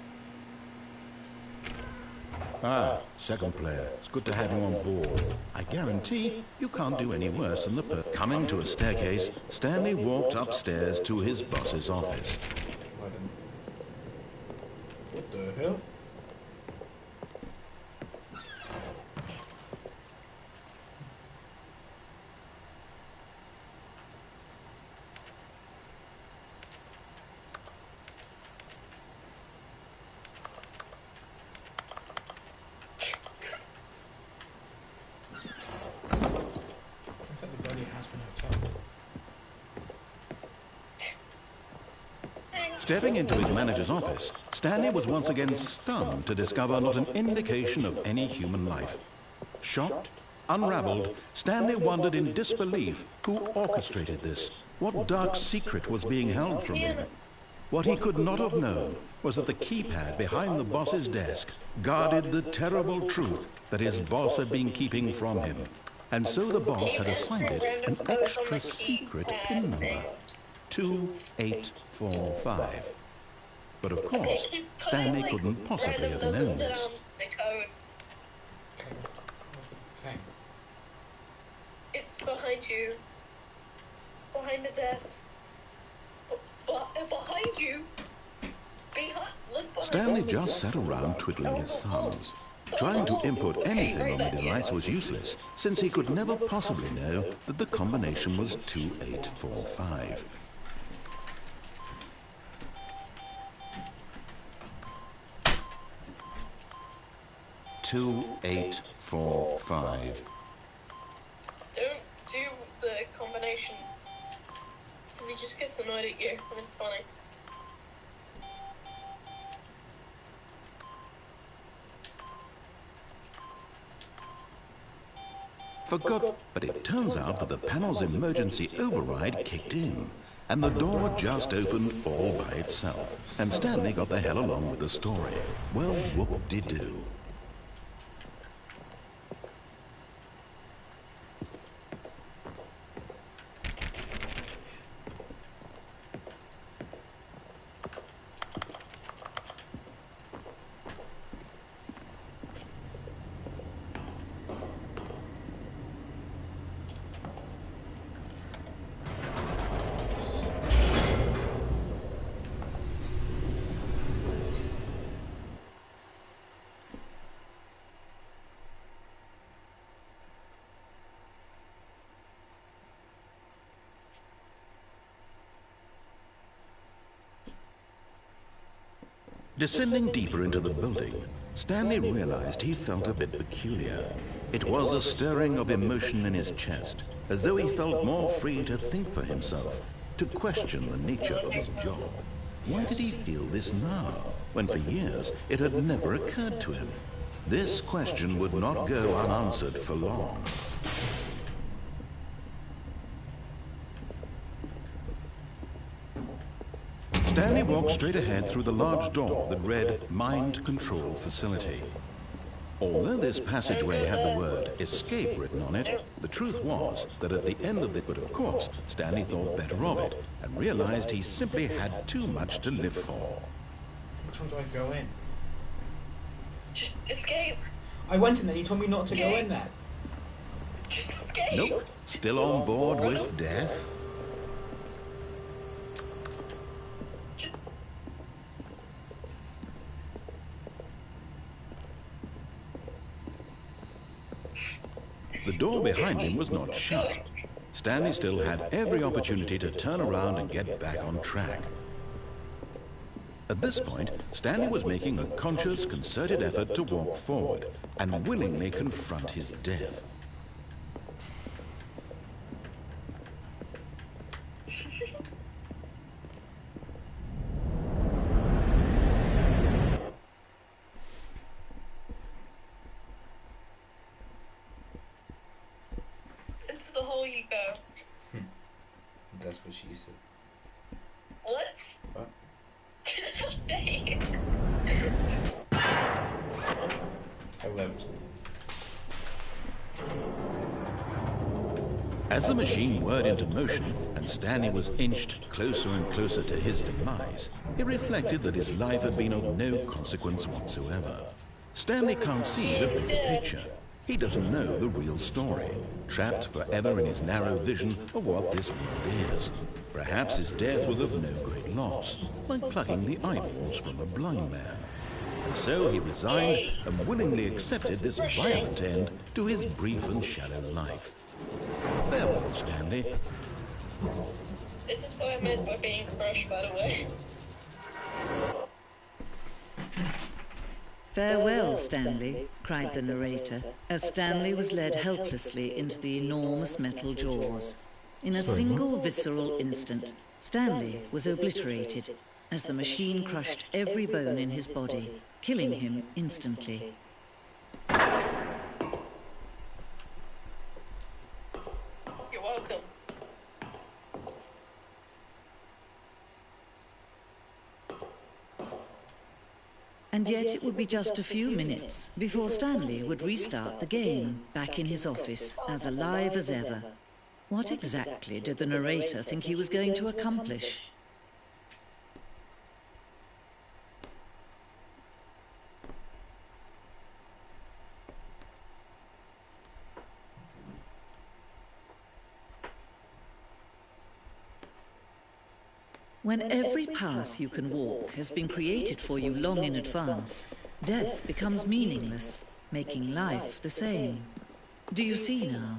Ah, second player. It's good to have you on board. I guarantee you can't do any worse than Coming to a staircase, Stanley walked upstairs to his boss's office.
What the hell?
Stepping into his manager's office, Stanley was once again stunned to discover not an indication of any human life. Shocked, unraveled, Stanley wondered in disbelief who orchestrated this. What dark secret was being held from him? What he could not have known was that the keypad behind the boss's desk guarded the terrible truth that his boss had been keeping from him. And so the boss had assigned it an extra secret PIN number. 2845. But of course, Stanley couldn't possibly have known this.
It's behind you. Behind the desk. Behind you.
Stanley just sat around twiddling his thumbs. Trying to input anything on the device was useless, since he could never possibly know that the combination was 2845. 2845.
Don't do the combination, because he just gets annoyed at you, and it's funny.
But it turns out that the panel's emergency override kicked in, and the door just opened all by itself, and Stanley got the hell along with the story. Well, whoop-de-doo. Descending deeper into the building, Stanley realized he felt a bit peculiar. It was a stirring of emotion in his chest, as though he felt more free to think for himself, to question the nature of his job. Why did he feel this now, when for years it had never occurred to him? This question would not go unanswered for long. Stanley walked straight ahead through the large door that read Mind Control Facility. Although this passageway had the word escape written on it, the truth was that at the end of it, but of course, Stanley thought better of it and realized he simply had too much to live for.
Which one do I go in?
Just escape.
I went in there, you told me not to go in there.
Just escape.
Nope, still on board with death. The door behind him was not shut. Stanley still had every opportunity to turn around and get back on track. At this point, Stanley was making a conscious, concerted effort to walk forward and willingly confront his death.
Into the hole you go.
That's what she said.
What?
What?
Dang.
I lived.
As the machine whirred into motion and Stanley was inched closer and closer to his demise, he reflected that his life had been of no consequence whatsoever. Stanley can't see the bigger picture. He doesn't know the real story, trapped forever in his narrow vision of what this world is. Perhaps his death was of no great loss, like plucking the eyeballs from a blind man. And so he resigned and willingly accepted this violent end to his brief and shallow life. Farewell, Stanley.
This is what I meant by being crushed, by the way.
"Farewell, Stanley," cried the narrator, as Stanley was led helplessly into the enormous metal jaws. In a single visceral instant, Stanley was obliterated as the machine crushed every bone in his body, killing him instantly.
You're welcome.
And yet it would be just a few minutes before Stanley would restart the game, back in his office, as alive as ever. What exactly did the narrator think he was going to accomplish? When every path you can walk has been created for you long in advance, death becomes meaningless, making life the same. Do you see now?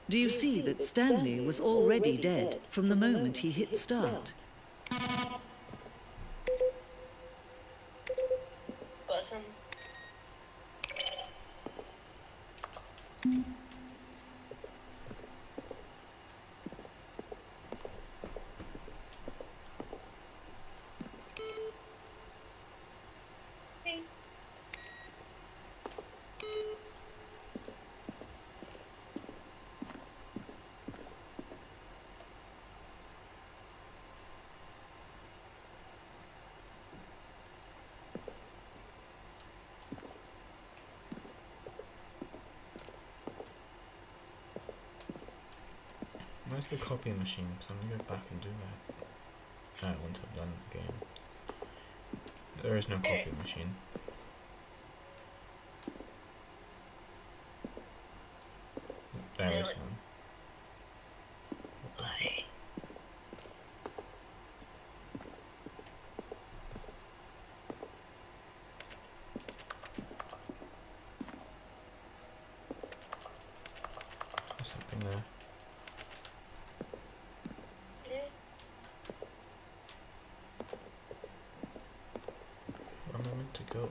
Do you see that Stanley was already dead from the moment he hit start?
Button.
Where's the copying machine? Because I'm going to go back and do that. Once I've done the game. There is no copying machine. There is one. What the heck? What's happening there? Where am I meant to go?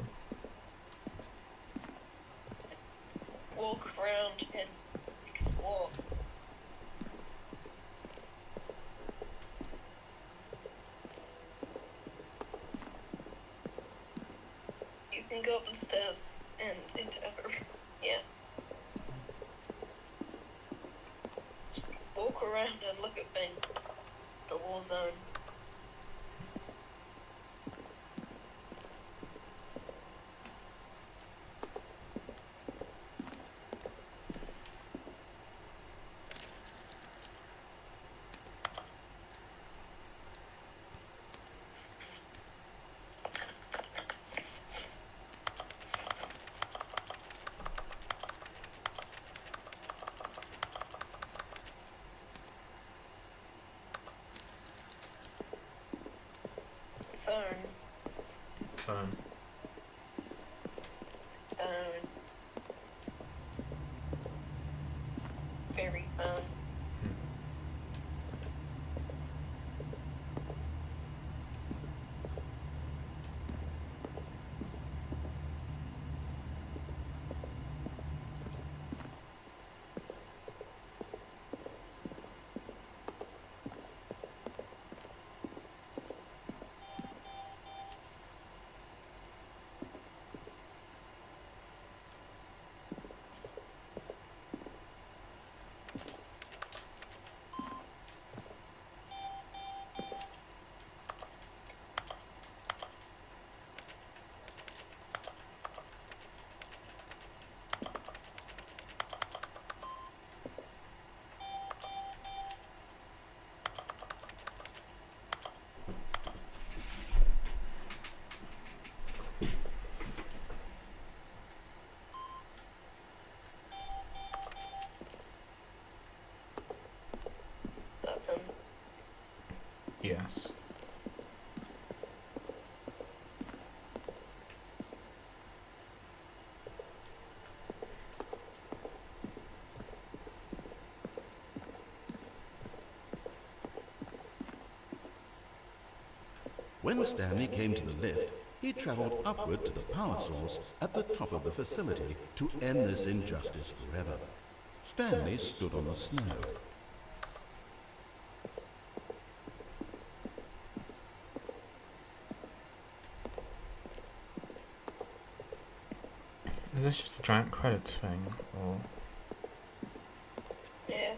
Walk around and explore. You can go up the stairs and into her. Yeah. Walk around and look at things. The war zone.
Phone.
Very fun. That's him.
Yes.
When Stanley came to the lift, he traveled upward to the power source at the top of the facility to end this injustice forever. Stanley stood on the snow.
Is this just a giant credits thing, or...?
Yeah.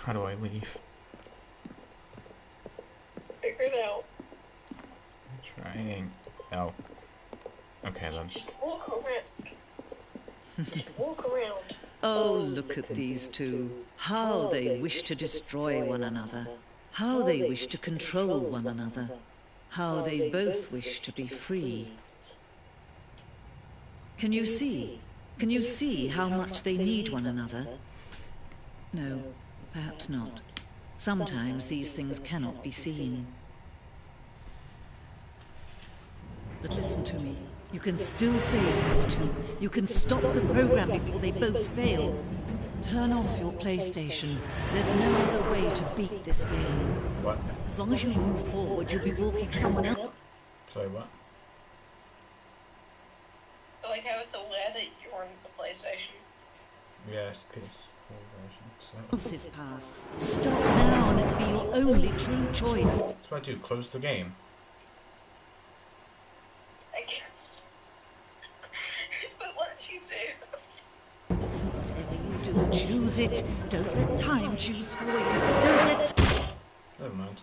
How do I leave?
Figure it out.
I'm trying. Oh. Okay then.
Just walk around. Just walk around.
Oh, look at these two. How they wish to destroy one another. How they wish to control one another. How they both wish to be free. Can you see? Can you see how much they need one another? No, perhaps not. Sometimes these things cannot be seen. But listen to me. You can still save these two. You can stop the program before they both fail. Turn off your PlayStation. There's no other way to beat this game.
What?
As long as you move forward, you'll be walking someone else.
Sorry, what?
I like how it's aware that you're on the PlayStation.
Yes, PS4 version. So.
Else's path. Stop now, and it'll be your only true choice.
That's what I do. Close the game.
I guess. But once you do,
Whatever you do, choose it. Don't let time choose for you. Don't let...
Never mind.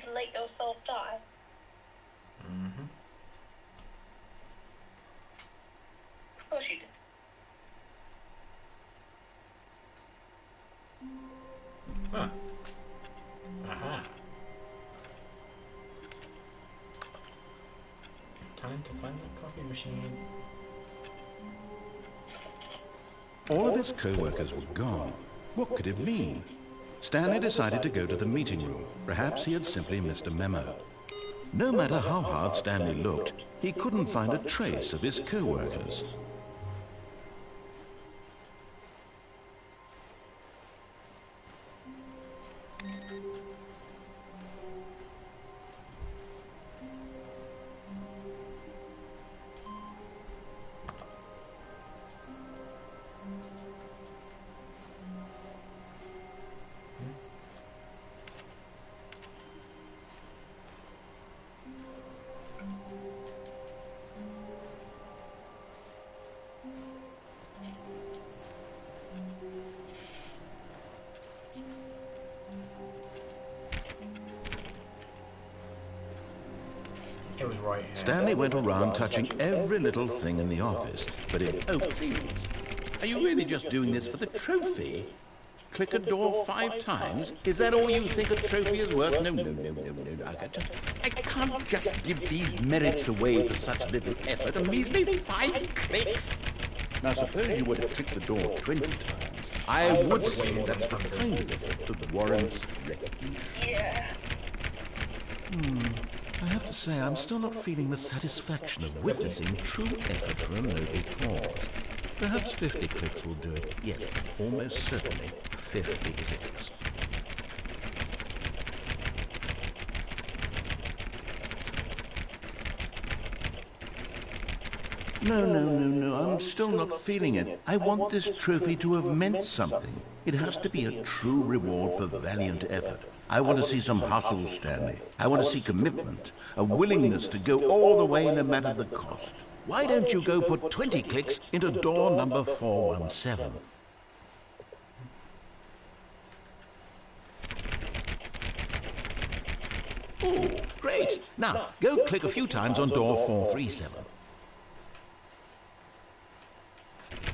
you'd let yourself die.
Mm-hmm.
Of course you did.
Huh. Aha. Time to find the copy machine.
All of his co-workers were gone. What could it mean? Stanley decided to go to the meeting room. Perhaps he had simply missed a memo. No matter how hard Stanley looked, he couldn't find a trace of his co-workers.
It was right here.
Stanley went around touching every little thing in the office, but it... Oh, please. Are you really just doing this for the trophy? Click a door 5 times? Is that all you think a trophy is worth? No. I can't just give these merits away for such little effort. A measly 5 clicks. Now, suppose you were to click the door 20 times. I would say that's the kind of effort that warrants recognition.
Yeah.
I have to say, I'm still not feeling the satisfaction of witnessing true effort for a noble cause. Perhaps 50 clicks will do it. Yes, almost certainly 50 clicks. No, I'm still not feeling it. I want this trophy to have meant something. It has to be a true reward for valiant effort. I want to see some hustle, Stanley. I want to see commitment, a willingness to go all the way no matter the cost. Why don't you go put 20 clicks into door number 417? Oh, great. Now, go click a few times on door 437.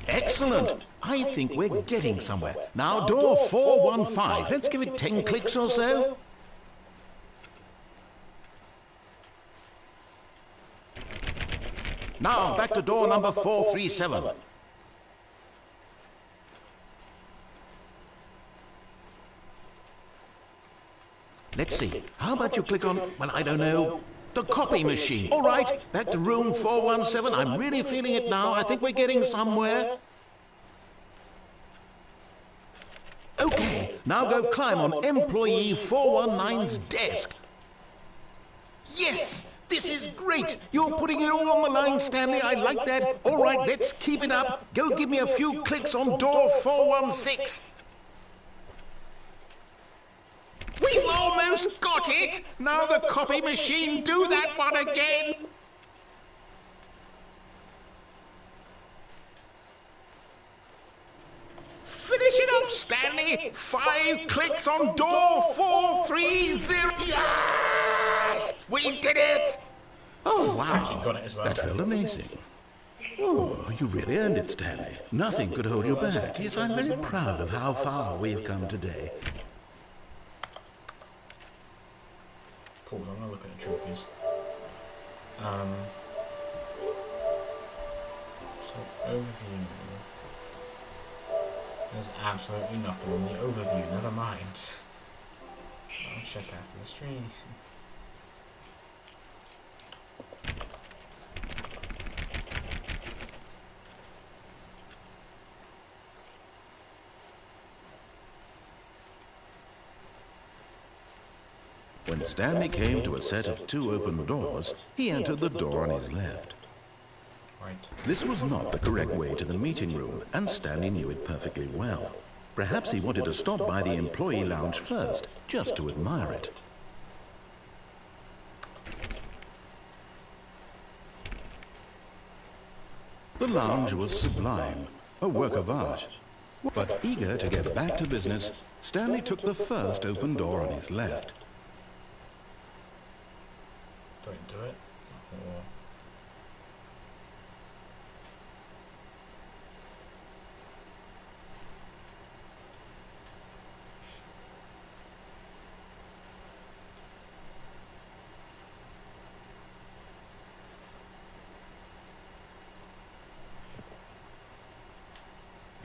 Excellent. I think we're getting somewhere. Now, door 415. Let's give it 10 clicks or so. Now, back to door number 437. Let's see. How about you click on, well, I don't know, the copy machine. All right, back to room 417. I'm really feeling it now. I think we're getting somewhere. Okay, now go climb on employee 419's desk. Yes, this is great. Great! You're putting it all on the line, Stanley. I like that. All right, let's keep it up. Go give me a few clicks on door 416. We've almost got it! Now the copy machine, do that one again! Finish it off, Stanley! 5 clicks on door 430! Yes! We did it! Oh, wow.
You got it as well.
That felt amazing. Oh, you really earned it, Stanley. Nothing could hold you back. Yes, I'm very proud of how far we've come today.
Pause, I'm gonna look at the trophies. So, overview. There's absolutely nothing in the overview, never mind. I'll check after the stream.
When Stanley came to a set of 2 open doors, he entered the door on his left.
Right.
This was not the correct way to the meeting room, and Stanley knew it perfectly well. Perhaps he wanted to stop by the employee lounge first, just to admire it. The lounge was sublime, a work of art. But eager to get back to business, Stanley took the first open door on his left.
Don't do it. Or...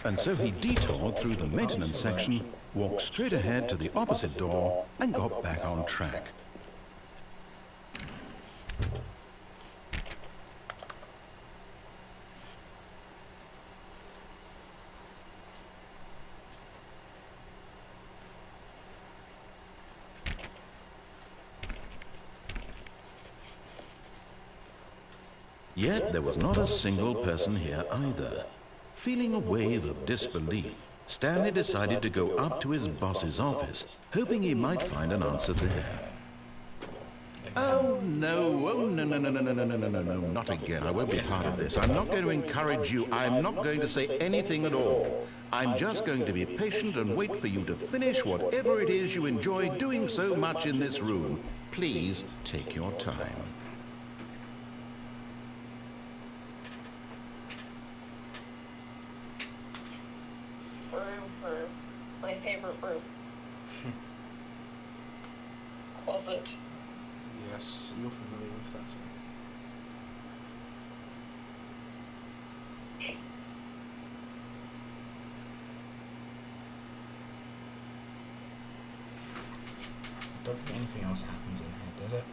And so he detoured through the maintenance section, walked straight ahead to the opposite door, and got back on track. Yet there was not a single person here either. Feeling a wave of disbelief, Stanley decided to go up to his boss's office, hoping he might find an answer there. Oh no, not again. I won't be part of this. I'm not going to encourage you. I'm not going to say anything at all. I'm just going to be patient and wait for you to finish whatever it is you enjoy doing so much in this room. Please take your time.
My favorite room. Closet.
Yes, you're familiar with that. I don't think anything else happens in here, does it?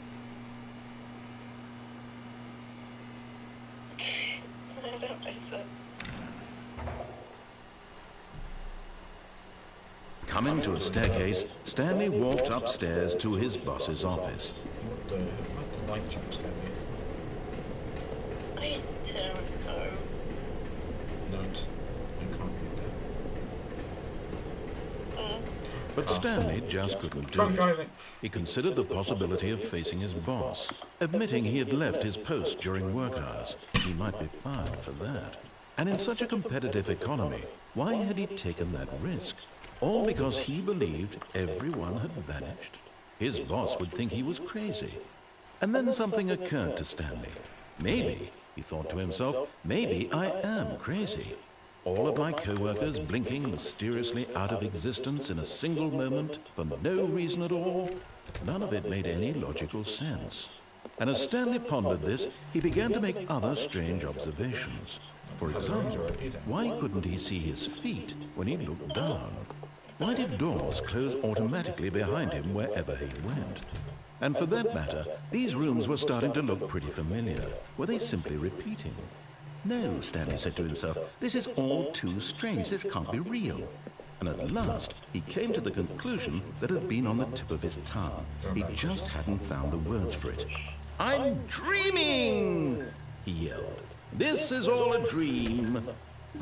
I don't think so.
Coming to a staircase, Stanley walked upstairs to his boss's office.
What the light jumps go here?
I don't know.
Note. I can't read that.
But Stanley just couldn't do it. He considered the possibility of facing his boss, admitting he had left his post during work hours. He might be fired for that. And in such a competitive economy, why had he taken that risk? All because he believed everyone had vanished. His boss would think he was crazy. And then something occurred to Stanley. Maybe, he thought to himself, maybe I am crazy. All of my co-workers blinking mysteriously out of existence in a single moment for no reason at all. None of it made any logical sense. And as Stanley pondered this, he began to make other strange observations. For example, why couldn't he see his feet when he looked down? Why did doors close automatically behind him wherever he went? And for that matter, these rooms were starting to look pretty familiar. Were they simply repeating? No, Stanley said to himself, this is all too strange. This can't be real. And at last, he came to the conclusion that had been on the tip of his tongue. He just hadn't found the words for it. I'm dreaming! He yelled. This is all a dream.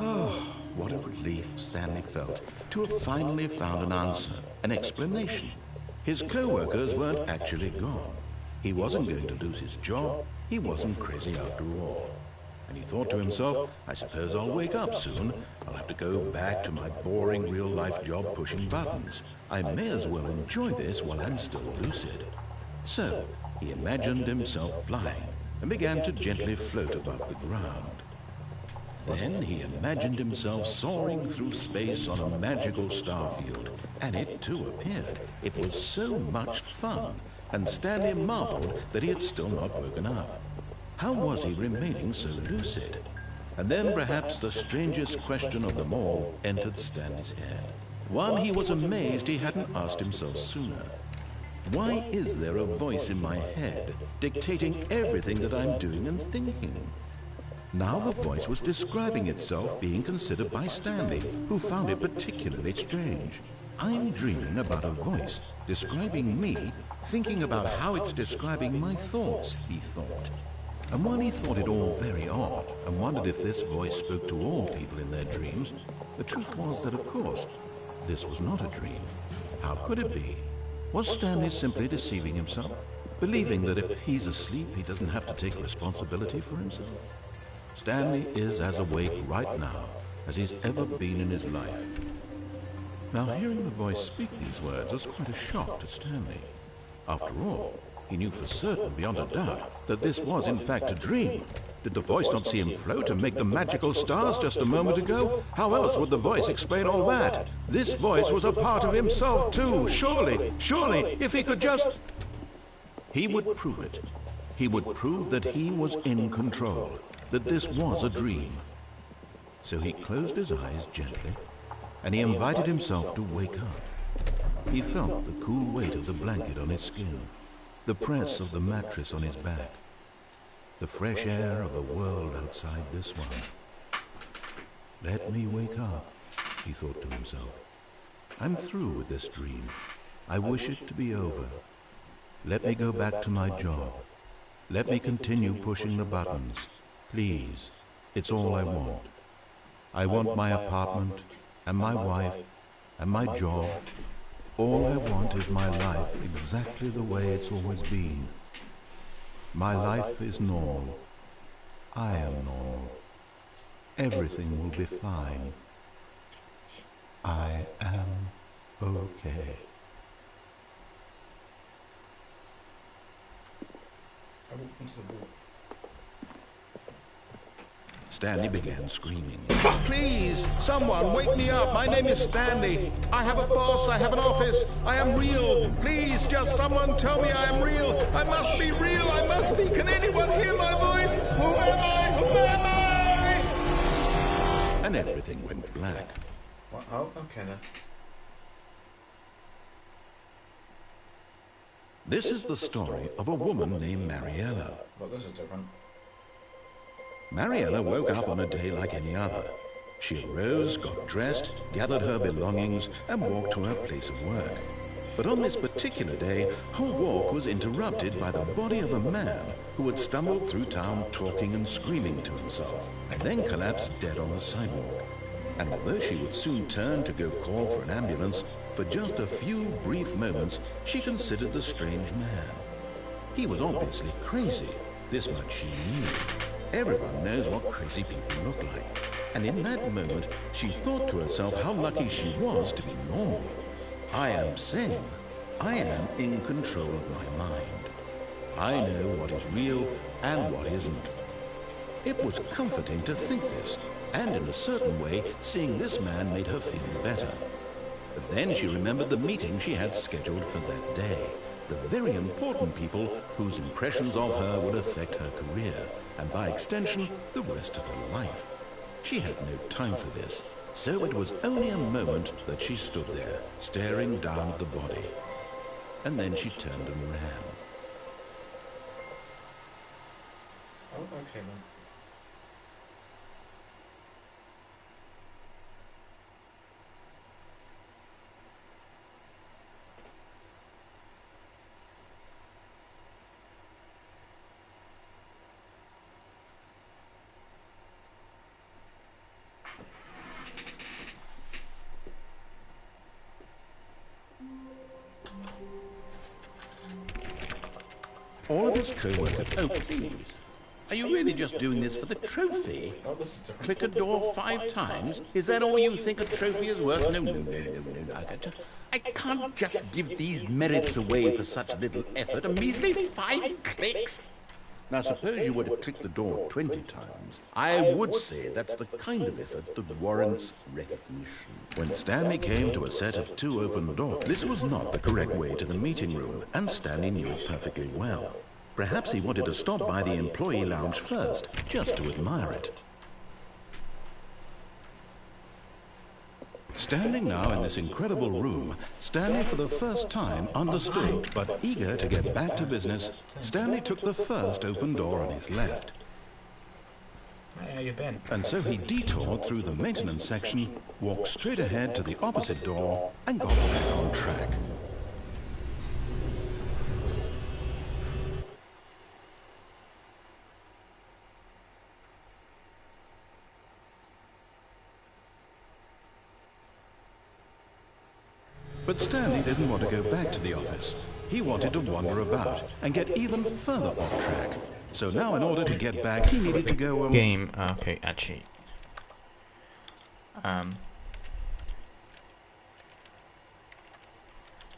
Oh, what a relief Stanley felt to have finally found an answer, an explanation. His co-workers weren't actually gone. He wasn't going to lose his job. He wasn't crazy after all. And he thought to himself, I suppose I'll wake up soon. I'll have to go back to my boring real-life job pushing buttons. I may as well enjoy this while I'm still lucid. So, he imagined himself flying and began to gently float above the ground. Then he imagined himself soaring through space on a magical starfield, and it too appeared. It was so much fun, and Stanley marveled that he had still not woken up. How was he remaining so lucid? And then perhaps the strangest question of them all entered Stanley's head. One he was amazed he hadn't asked himself sooner. Why is there a voice in my head dictating everything that I'm doing and thinking? Now the voice was describing itself being considered by Stanley, who found it particularly strange. I'm dreaming about a voice describing me, thinking about how it's describing my thoughts, he thought. And while he thought it all very odd, and wondered if this voice spoke to all people in their dreams, the truth was that, of course, this was not a dream. How could it be? Was Stanley simply deceiving himself, believing that if he's asleep, he doesn't have to take responsibility for himself? Stanley is as awake right now as he's ever been in his life. Now, hearing the voice speak these words was quite a shock to Stanley. After all, he knew for certain, beyond a doubt, that this was in fact a dream. Did the voice not see him float and make the magical stars just a moment ago? How else would the voice explain all that? This voice was a part of himself too. Surely, if he could just... He would prove it. He would prove that he was in control, that this was a dream. So he closed his eyes gently, and he invited himself to wake up. He felt the cool weight of the blanket on his skin, the press of the mattress on his back, the fresh air of a world outside this one. Let me wake up, he thought to himself. I'm through with this dream. I wish it to be over. Let me go back to my job. Let me continue pushing the buttons. Please, it's all I want. I want my apartment, and my wife, and my job. All I want is my life exactly the way it's always been. My life is normal. I am normal. Everything will be fine. I am okay.
I walked into the wall.
Stanley began screaming. Please, someone wake me up. My name is Stanley. I have a boss. I have an office. I am real. Please, just someone tell me I am real. I must be real. I must be. Can anyone hear my voice? Who am I? Who am I? And everything went black.
What? Oh, okay then.
This is the story of a woman named Mariella.
But this is different.
Mariella woke up on a day like any other. She arose, got dressed, gathered her belongings, and walked to her place of work. But on this particular day, her walk was interrupted by the body of a man who had stumbled through town talking and screaming to himself, and then collapsed dead on the sidewalk. And although she would soon turn to go call for an ambulance, for just a few brief moments, she considered the strange man. He was obviously crazy. This much she knew. Everyone knows what crazy people look like. And in that moment, she thought to herself how lucky she was to be normal. I am sane. I am in control of my mind. I know what is real and what isn't. It was comforting to think this, and in a certain way, seeing this man made her feel better. But then she remembered the meeting she had scheduled for that day. The very important people whose impressions of her would affect her career, and by extension, the rest of her life. She had no time for this, so it was only a moment that she stood there, staring down at the body. And then she turned and ran.
Oh, okay then.
All of his co-workers... Oh, please. Are you really just doing this for the trophy? Click a door 5 times? Is that all you think a trophy is worth? No. I can't just give these merits away for such little effort. A measly 5 clicks? Now, suppose you were to click the door 20 times. I would say that's the kind of effort that warrants recognition. When Stanley came to a set of 2 open doors, this was not the correct way to the meeting room, and Stanley knew it perfectly well. Perhaps he wanted to stop by the employee lounge first, just to admire it. Standing now in this incredible room, Stanley for the first time understood, but eager to get back to business, Stanley took the first open door on his left.
Hey, how you been?
And so he detoured through the maintenance section, walked straight ahead to the opposite door, and got back on track. But Stanley didn't want to go back to the office. He wanted to wander about and get even further off track. So now in order to get back, he needed to go...
Game, okay, actually.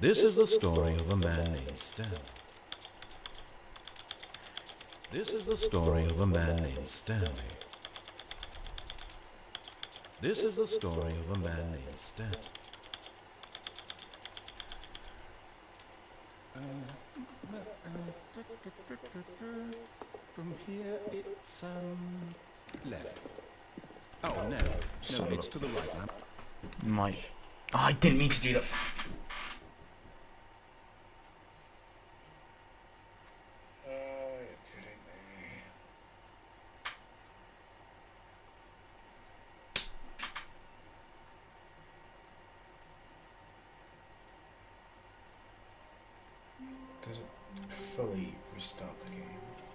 This is the story of a man named Stanley. This is the story of a man named Stanley. This is the story of a man named Stanley. From here it's left. Oh no, it's to the right now.
Oh, I didn't mean to do that. Oh, you're kidding me. Does it fully restart the game?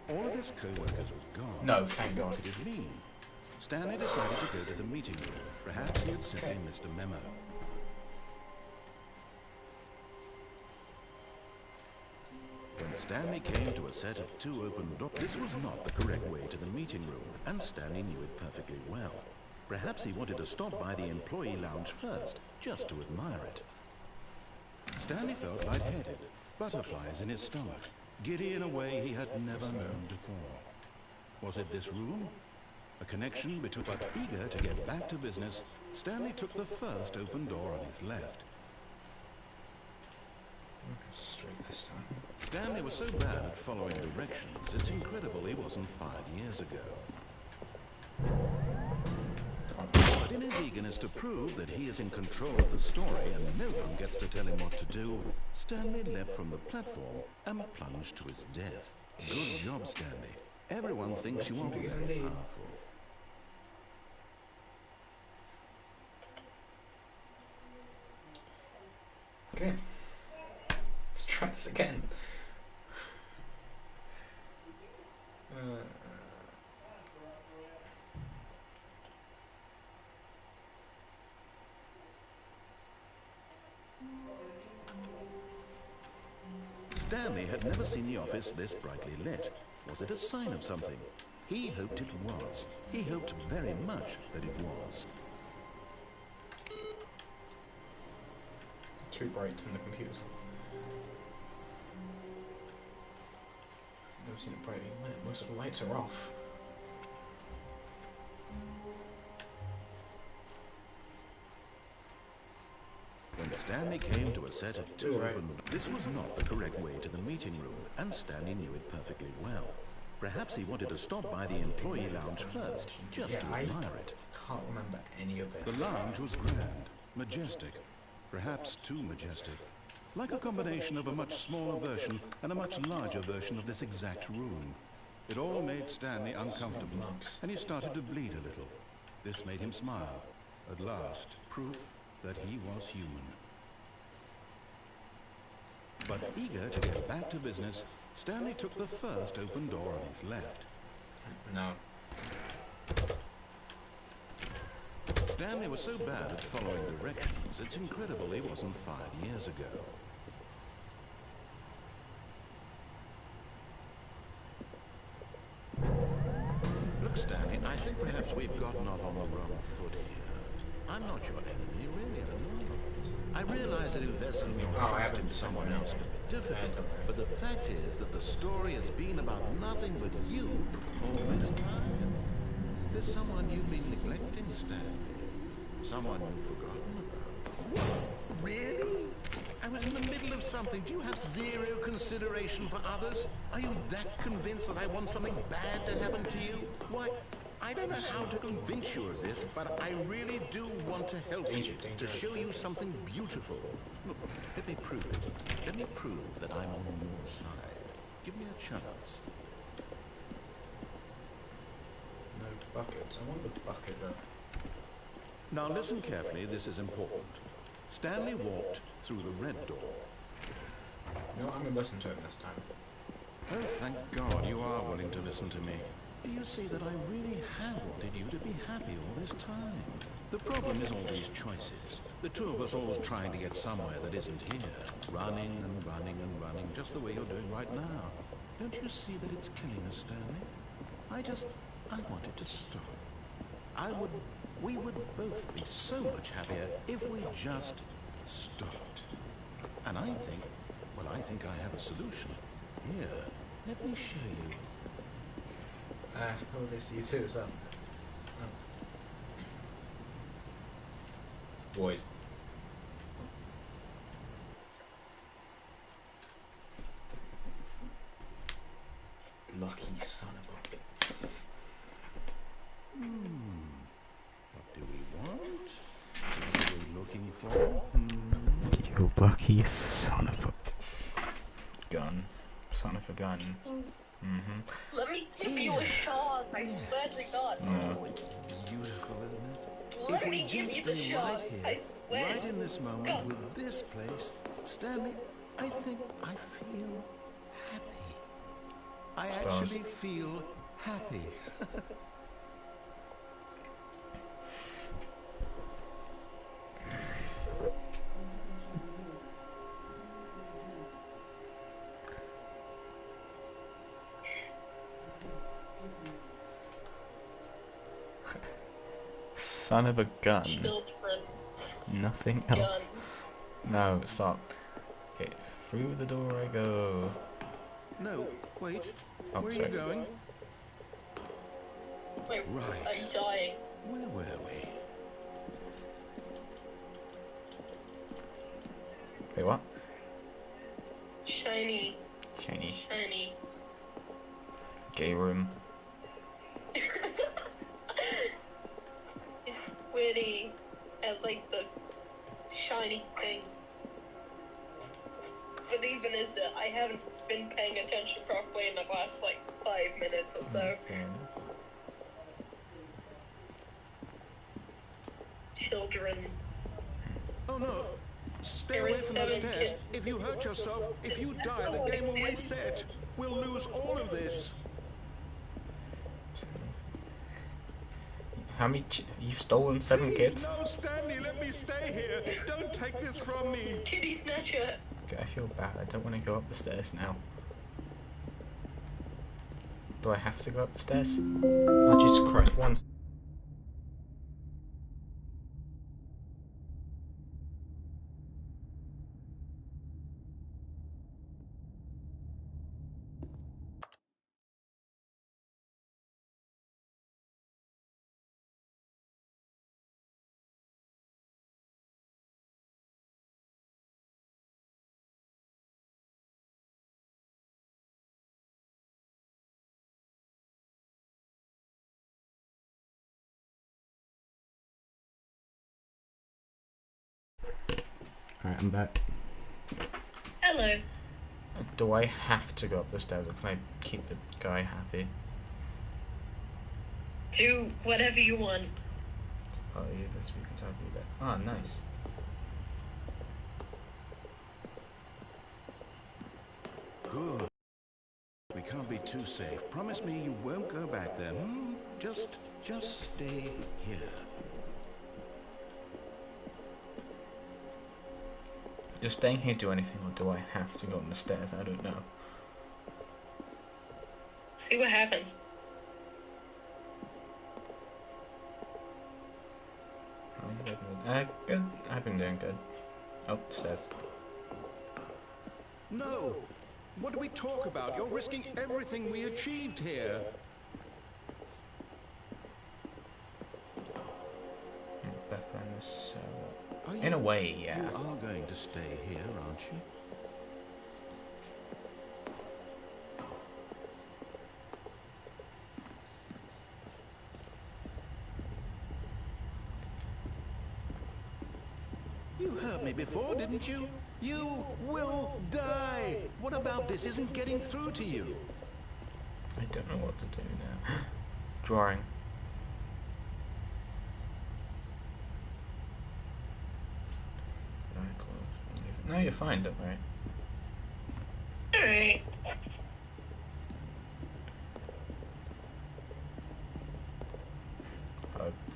All of his co-workers were gone.
No, thank God.
What did it mean? Stanley decided to go to the meeting room. Perhaps he had simply missed a memo. When Stanley came to a set of 2 open doors, this was not the correct way to the meeting room, and Stanley knew it perfectly well. Perhaps he wanted to stop by the employee lounge first, just to admire it. Stanley felt lightheaded, butterflies in his stomach, giddy in a way he had never known before. Was it this room? A connection between... But eager to get back to business, Stanley took the first open door on his left.
Straight this time.
Stanley was so bad at following directions, it's incredible he wasn't fired years ago. But in his eagerness to prove that he is in control of the story and no one gets to tell him what to do, Stanley leapt from the platform and plunged to his death. Good job, Stanley. Everyone thinks you are very powerful.
Okay. Let's try this again.
Stanley had never seen the office this brightly lit. Was it a sign of something? He hoped it was. He hoped very much that it was.
Too bright in the computer. Never seen it brightly lit. Most of the lights are off.
When Stanley came to a set of 2 open... This was not the correct way to the meeting room, and Stanley knew it perfectly well. Perhaps he wanted to stop by the employee lounge first, just to admire it.
I can't remember any of it.
The lounge was grand, majestic, perhaps too majestic. Like a combination of a much smaller version and a much larger version of this exact room. It all made Stanley uncomfortable, and he started to bleed a little. This made him smile. At last, proof that he was human. But eager to get back to business, Stanley took the first open door on his left.
No.
Stanley was so bad at following directions, it's incredible he wasn't 5 years ago. Look, Stanley, I think perhaps we've gotten off on the wrong foot here. I'm not your enemy, really, I'm not. I realize that investing your trust in someone else can be difficult, but the fact is that the story has been about nothing but you all this time. There's someone you've been neglecting, Stanley. Someone you've forgotten about. What? Really? I was in the middle of something. Do you have zero consideration for others? Are you that convinced that I want something bad to happen to you? Why, I don't know how to convince you of this, but I really do want to help you, to show you something beautiful. Look, let me prove it. Let me prove that I'm on your side. Give me a chance.
Note bucket. I want the bucket though.
Now listen carefully, this is important. Stanley walked through the red door.
You know what, I'm going to listen to him this time.
Oh, thank God you are willing to listen to me. Do you see that I really have wanted you to be happy all this time? The problem is all these choices. The two of us always trying to get somewhere that isn't here. Running and running and running, just the way you're doing right now. Don't you see that it's killing us, Stanley? I wanted to stop. We would both be so much happier if we just stopped. And I think I have a solution. Here, let me show you.
Oh, they see you too as well. Oh. Boys. Lucky son of a...
What do we want? What are we looking for?
You lucky son of a... gun. Son of a gun.
Let me give you a shot, I swear to God.
Oh, it's beautiful, isn't it?
Let me give you the shot, I swear.
Right in this moment, with this place, Stanley, I think I feel happy. I actually feel happy.
Son of a gun.
Children.
Nothing else. No, stop. Okay, through the door I go.
No, wait.
Oh,
Where
sorry.
are you going?
Wait,
Right.
I'm dying.
Where were we?
Wait, what?
Shiny.
Shiny.
Shiny.
Gay room.
It's witty. I like the shiny thing. But even as I haven't been paying attention properly in the last like 5 minutes or so. Children.
Oh no! Stay
There
away
is
from those
7
stairs.
kids.
If you hurt yourself, if you die, the game will reset. We'll lose all of this.
How many? You've stolen 7 kids?
No, Stanley, let me stay here. Don't take this from me.
Kitty snatcher.
Okay, I feel bad. I don't want to go up the stairs now. Do I have to go up the stairs? Oh, Jesus Christ, once. Alright, I'm back.
Hello.
Do I have to go up the stairs or can I keep the guy happy?
Do whatever you want.
Oh, yeah, this we can talk about that. Ah, nice.
Good. We can't be too safe. Promise me you won't go back there. Just stay here.
Does staying here do anything, or do I have to go on the stairs? I don't know.
See what happens.
Good. I've been doing good. Oh, stairs.
No! What do we talk about? You're risking everything we achieved here.
In a way, yeah.
You are going to stay here, aren't you? You heard me before, didn't you? You will die! What about this isn't getting through to you?
I don't know what to do now. Drawing. No, you're fine, don't worry.
Alright.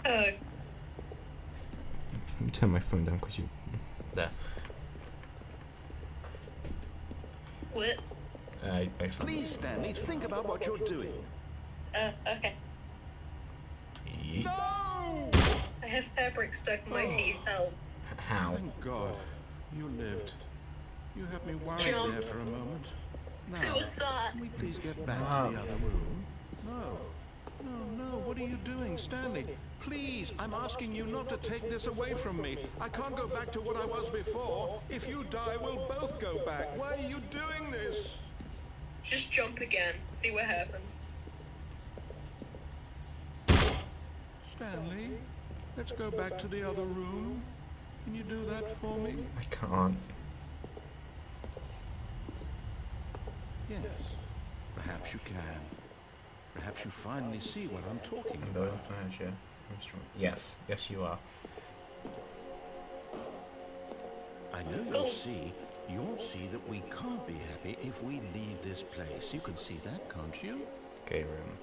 Let me turn my phone down because you... There.
What?
Please, Stanley, think about what you're doing.
Okay.
No!
I have fabric stuck in my teeth. Help.
How?
Thank God. You lived. You had me worried
Jump.
there for a moment. Now,
Suicide.
can we please get back to the other room? No. No, what are you doing, Stanley? Please, I'm asking you not to take this away from me. I can't go back to what I was before. If you die, we'll both go back. Why are you doing this?
Just jump again. See what happens.
Stanley, let's go back to the other room. Can you do that for me?
I can't.
Yes, perhaps you can. Perhaps you finally see what I'm talking
Low
about.
manager. Yes, you are.
I know you'll see. You'll see that we can't be happy if we leave this place. You can see that, can't you?
Gay room.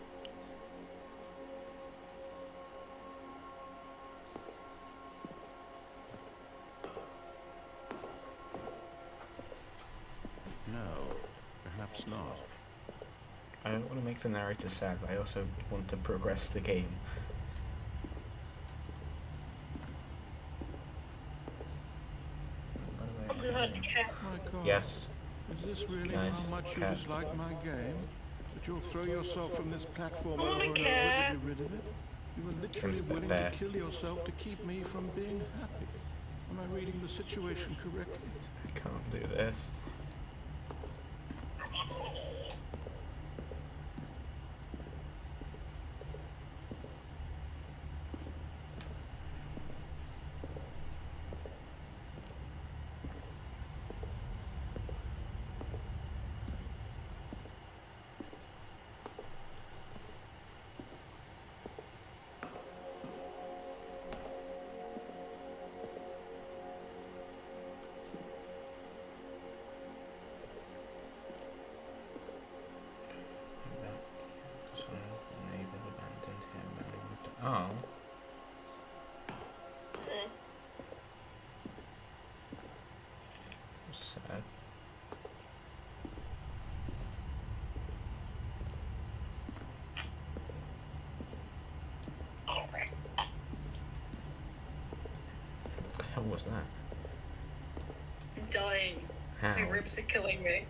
No, perhaps not.
I don't want to make the narrator sad, but I also want to progress the game.
Oh my god, cat.
My God.
Yes.
Is this really
Nice
how much you
cat.
dislike my game? That you'll throw yourself from this platform
I
over
want a
and over
cat.
to get rid of it? You were literally
Seems a bit
willing
fair.
to kill yourself to keep me from being happy. Am I reading the situation correctly?
I can't do this. Oh. Sad. What the hell was that?
I'm dying.
How?
My ribs are killing me.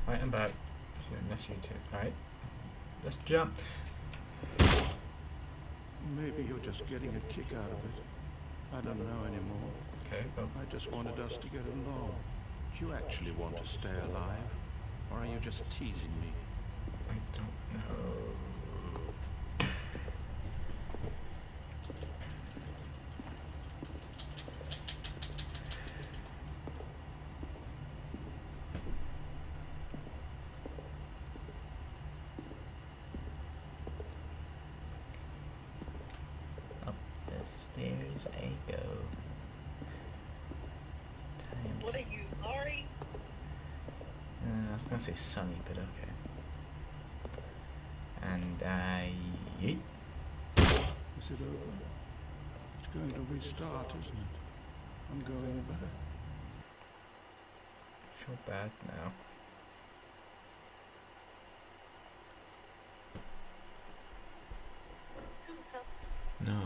Right, I'm back. Unless you two. Alright. Let's jump.
Maybe you're just getting a kick out of it. I don't know anymore.
Okay, well.
I just wanted us to get along. Do you actually want to stay alive? Or are you just teasing me?
I don't know. Up the stairs I go.
What are you, Laurie?
I was gonna say sunny, but okay. And I yeet.
Is it over? It's going to restart, isn't it? I'm going back.
I feel bad now.
Susan.
No.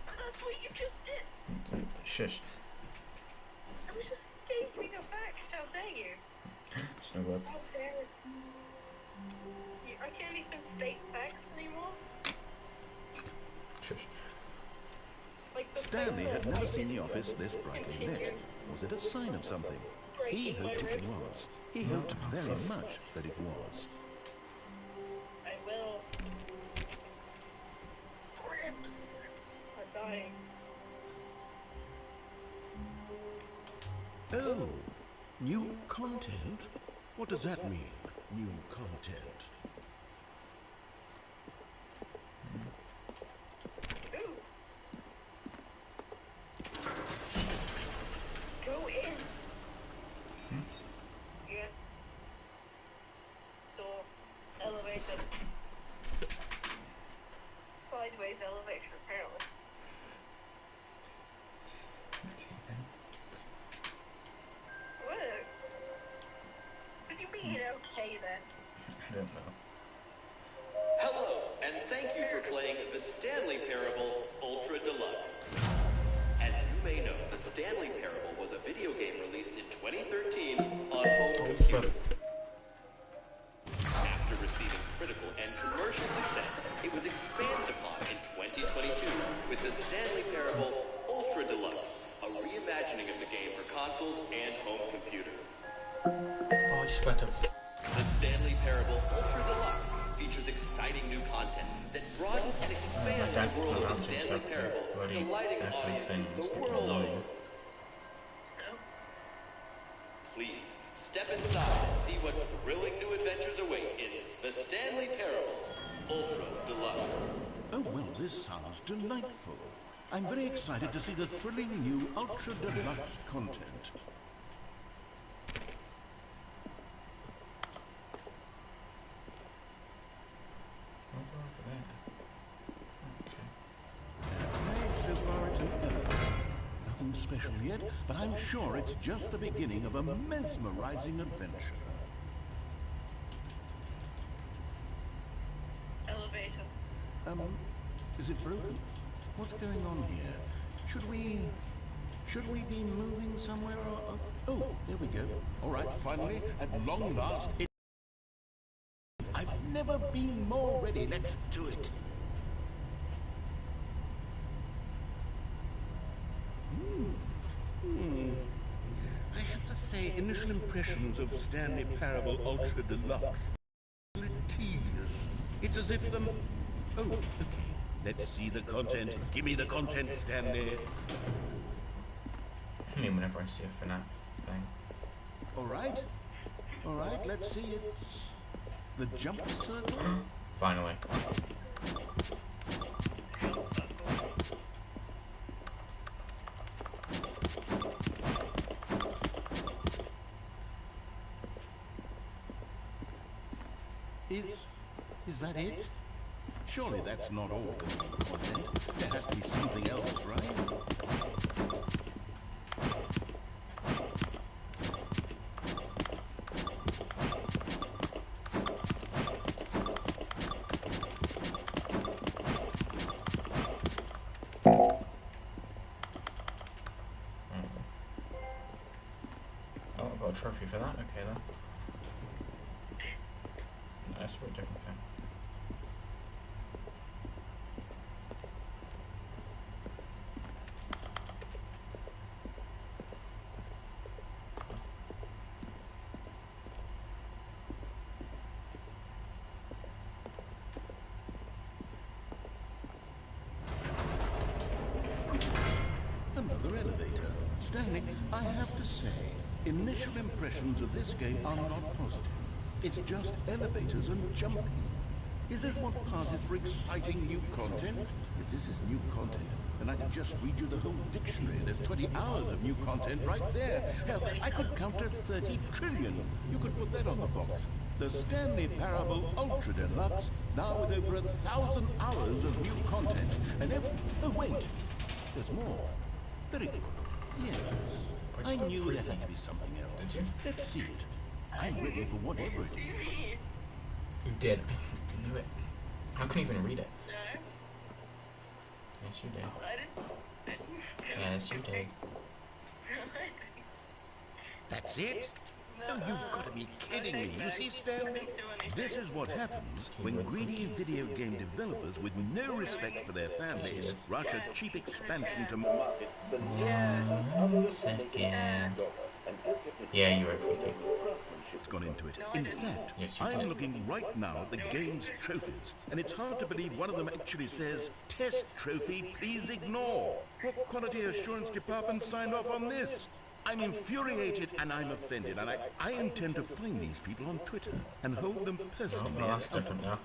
But that's what you just did.
Shush.
I was just stating a fact. How dare you?
Snowball.
How dare you? I can't even state facts anymore.
Shush.
Like the
Stanley
fact
had
that
never
I
seen the
didn't
office this brightly lit.
continue
Was it a sign of something? He
breaking my
hoped it
ribs.
was. He hoped very much that it was.
I will. Ribs are dying.
Oh, new content? What does that mean, new content?
Ooh. Go in. Yes. Door. Elevator. Sideways elevator, apparently.
Okay then.
What? What do you mean, okay then?
I don't know.
Hello, and thank you for playing the Stanley Parable Ultra Deluxe. As you may know, the Stanley Parable was a video game released in 2013 on home computers. After receiving critical and commercial success, it was expanded upon in 2022 with the Stanley Parable Ultra Deluxe, a reimagining of the game for consoles and home computers.
Oh, I splattered.
The Stanley Parable Ultra Deluxe features exciting new content that broadens and expands the world of the Stanley Parable, delighting audiences the world over.
No.
Please, step inside and see what thrilling new adventures await in the Stanley Parable Ultra Deluxe.
Oh, well, this sounds delightful. I'm very excited to see the thrilling new Ultra Deluxe content.
What's wrong for that? Okay.
Okay, so far it's an elevator. Nothing special yet, but I'm sure it's just the beginning of a mesmerizing adventure.
Elevator.
Is it broken? What's going on here? Should we be moving somewhere or... Oh, there we go. All right, finally, at long last, I've never been more ready. Let's do it. I have to say, initial impressions of Stanley Parable Ultra Deluxe are a little tedious. It's as if Oh, okay. Let's see the content. Give me the content, Stanley.
I mean, whenever I see a FNAF thing.
All right, let's see. It's the jump circle.
Finally.
Is that it? Surely that's not all the content. There has to be something else, right?
Oh, I've got a trophy happy for that. Okay then. No, that's a bit different thing.
Another elevator. Stanley, I have to say, initial impressions of this game are not positive. It's just elevators and jumping. Is this what passes for exciting new content? If this is new content, then I could just read you the whole dictionary. There's 20 hours of new content right there. Hell, I could count to 30 trillion. You could put that on the box. The Stanley Parable Ultra Deluxe, now with over 1,000 hours of new content. And oh wait, there's more. Very good. Yes. I knew it had to be something else.
Did you?
Let's see it. I'm ready for whatever it is.
You did. I knew it. I couldn't even read it.
No.
Yes, you did.
I didn't.
Yes, you did.
That's it? No, you've got to be kidding me. You see, Stanley? This is what happens when greedy video game developers with no respect for their families rush a cheap expansion to market the
Yeah, you were freaking.
It's gone into it. In fact,
Yes, you
I'm
did.
looking right now at the game's trophies, and it's hard to believe one of them actually says, "Test trophy, please ignore." What quality assurance department signed off on this? I'm infuriated and I'm offended, and I intend to find these people on Twitter and hold them personally.
Oh, that's different now.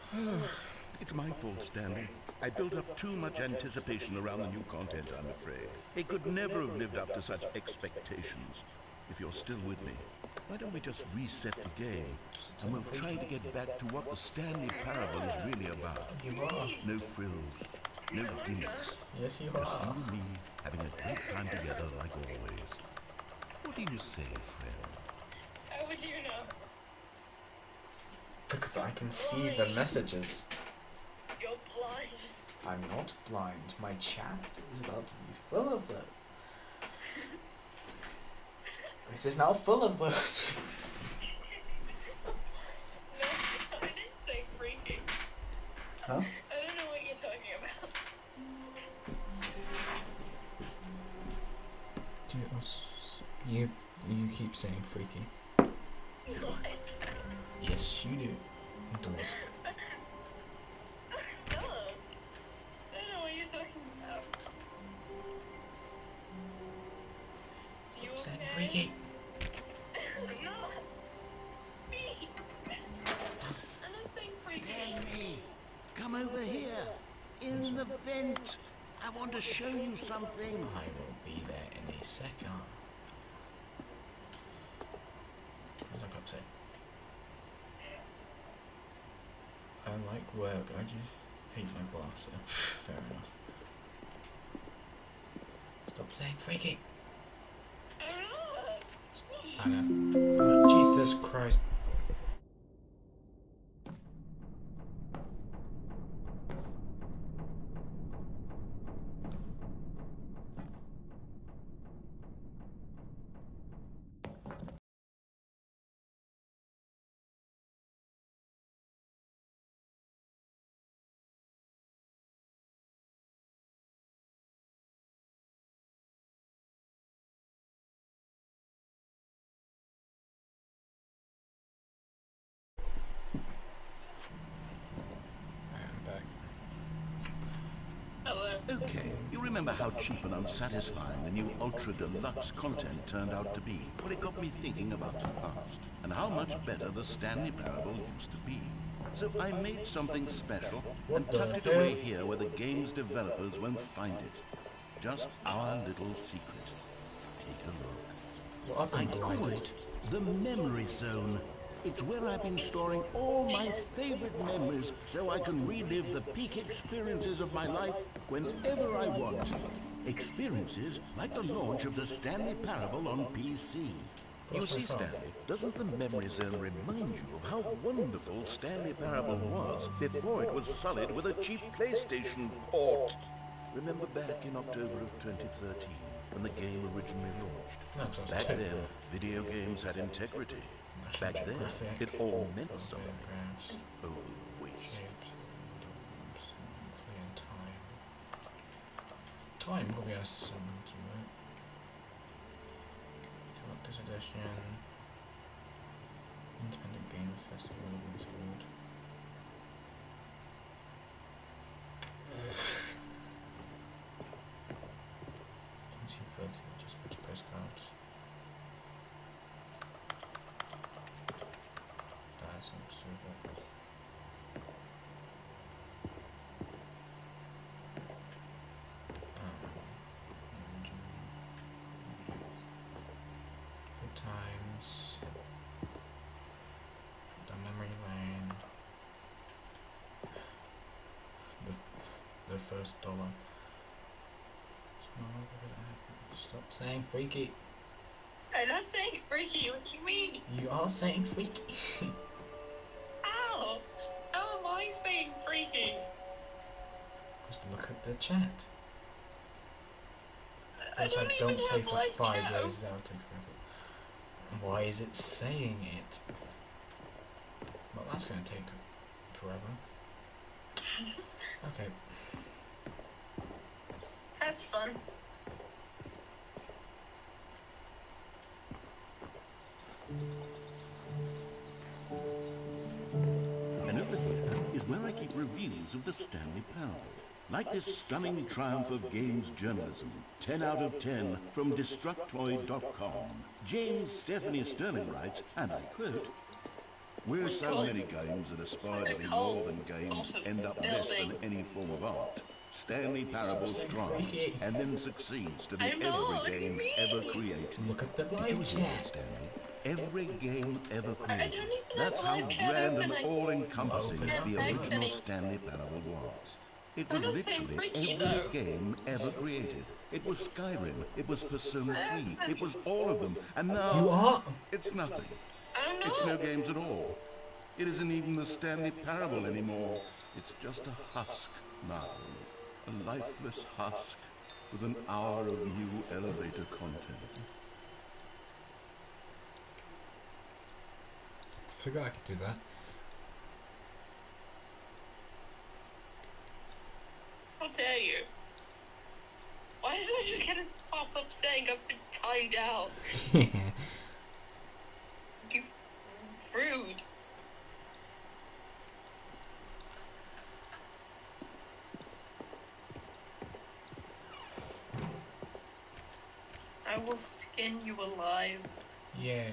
It's my fault, Stanley. I built up too much anticipation around the new content, I'm afraid. It could never have lived up to such expectations. If you're still with me, why don't we just reset the game, and we'll try to get back to what the Stanley Parable is really about.
You are.
No frills, no gimmicks.
Yes, you
Just you
are.
and me having a great time together like always. What do you say, friend?
How would you know?
Because I can see the messages.
You're blind.
I'm not blind. My chat is about to be full of them. This is now full of those.
No, I didn't say freaky.
Huh?
I don't know what you're talking about.
You keep saying freaky.
No, I
Yes, you do. Doors.
no. I don't know what you're talking about. You
Saying
okay?
freaky.
No. Me. I'm not saying freaky.
Stanley, come over here. In the vent. I want to show you something.
I will be there in a second. What's that cup say? I like work, I just hate my boss. Yeah, fair enough. Stop saying freaky. I know. Jesus Christ.
Okay, you remember how cheap and unsatisfying the new Ultra Deluxe content turned out to be? Well, it got me thinking about the past, and how much better the Stanley Parable used to be. So I made something special and tucked it away here where the game's developers won't find it. Just our little secret. Take a look. I call it the Memory Zone. It's where I've been storing all my favorite memories so I can relive the peak experiences of my life whenever I want. Experiences like the launch of the Stanley Parable on PC. You see, Stanley, doesn't the Memory Zone remind you of how wonderful Stanley Parable was before it was sullied with a cheap PlayStation port? Remember back in October of 2013, when the game originally launched?
No, 'cause I was
Back
two.
then, video games had integrity.
Actually,
Back then,
graphic,
it all meant something.
photographs,
Oh, wait.
shapes, monthly and time. Time probably has something to it. Collector's edition. Independent Games Festival Awards Award. Just put postcards. That's not super. Good times. The memory lane. The first dollar. Stop saying freaky.
I'm not saying freaky, what do you mean?
You are saying freaky.
How? How am I saying freaky?
Just look at the chat.
I
Plus,
don't
I don't
even
play
have
for
live
5
chat.
days. That would take forever. Why is it saying it? Well, that's going to take forever. Okay.
That's fun.
And over here is where I keep reviews of the Stanley Parable. Like this stunning triumph of games journalism, 10 out of 10 from Destructoid.com. James Stephanie Sterling writes, and I quote, "We're so many games that aspire to be more than games, end up less than any form of art. Stanley Parable strives and then succeeds to be
I know,
every game
what do you
ever
mean?
created."
Look at the
Did you
live
hear it,
chat.
Stanley? Every game ever
I
created.
don't even
That's
have
how
live chat
grand
open.
and all-encompassing
Well,
the
thanks,
original
Eddie.
Stanley Parable was. It
I'm
was
not saying
literally
freaky,
every
though.
game ever created. It was Skyrim, it was Persona 3, it was all of them. And now,
You are?
it's nothing.
I'm not.
It's no games at all. It isn't even the Stanley Parable anymore. It's just a husk now. A lifeless husk with an hour of new elevator content.
I forgot I could do that.
How dare you? Why did I just get a pop-up saying I've been timed out? You rude. I will skin you alive.
Yeah.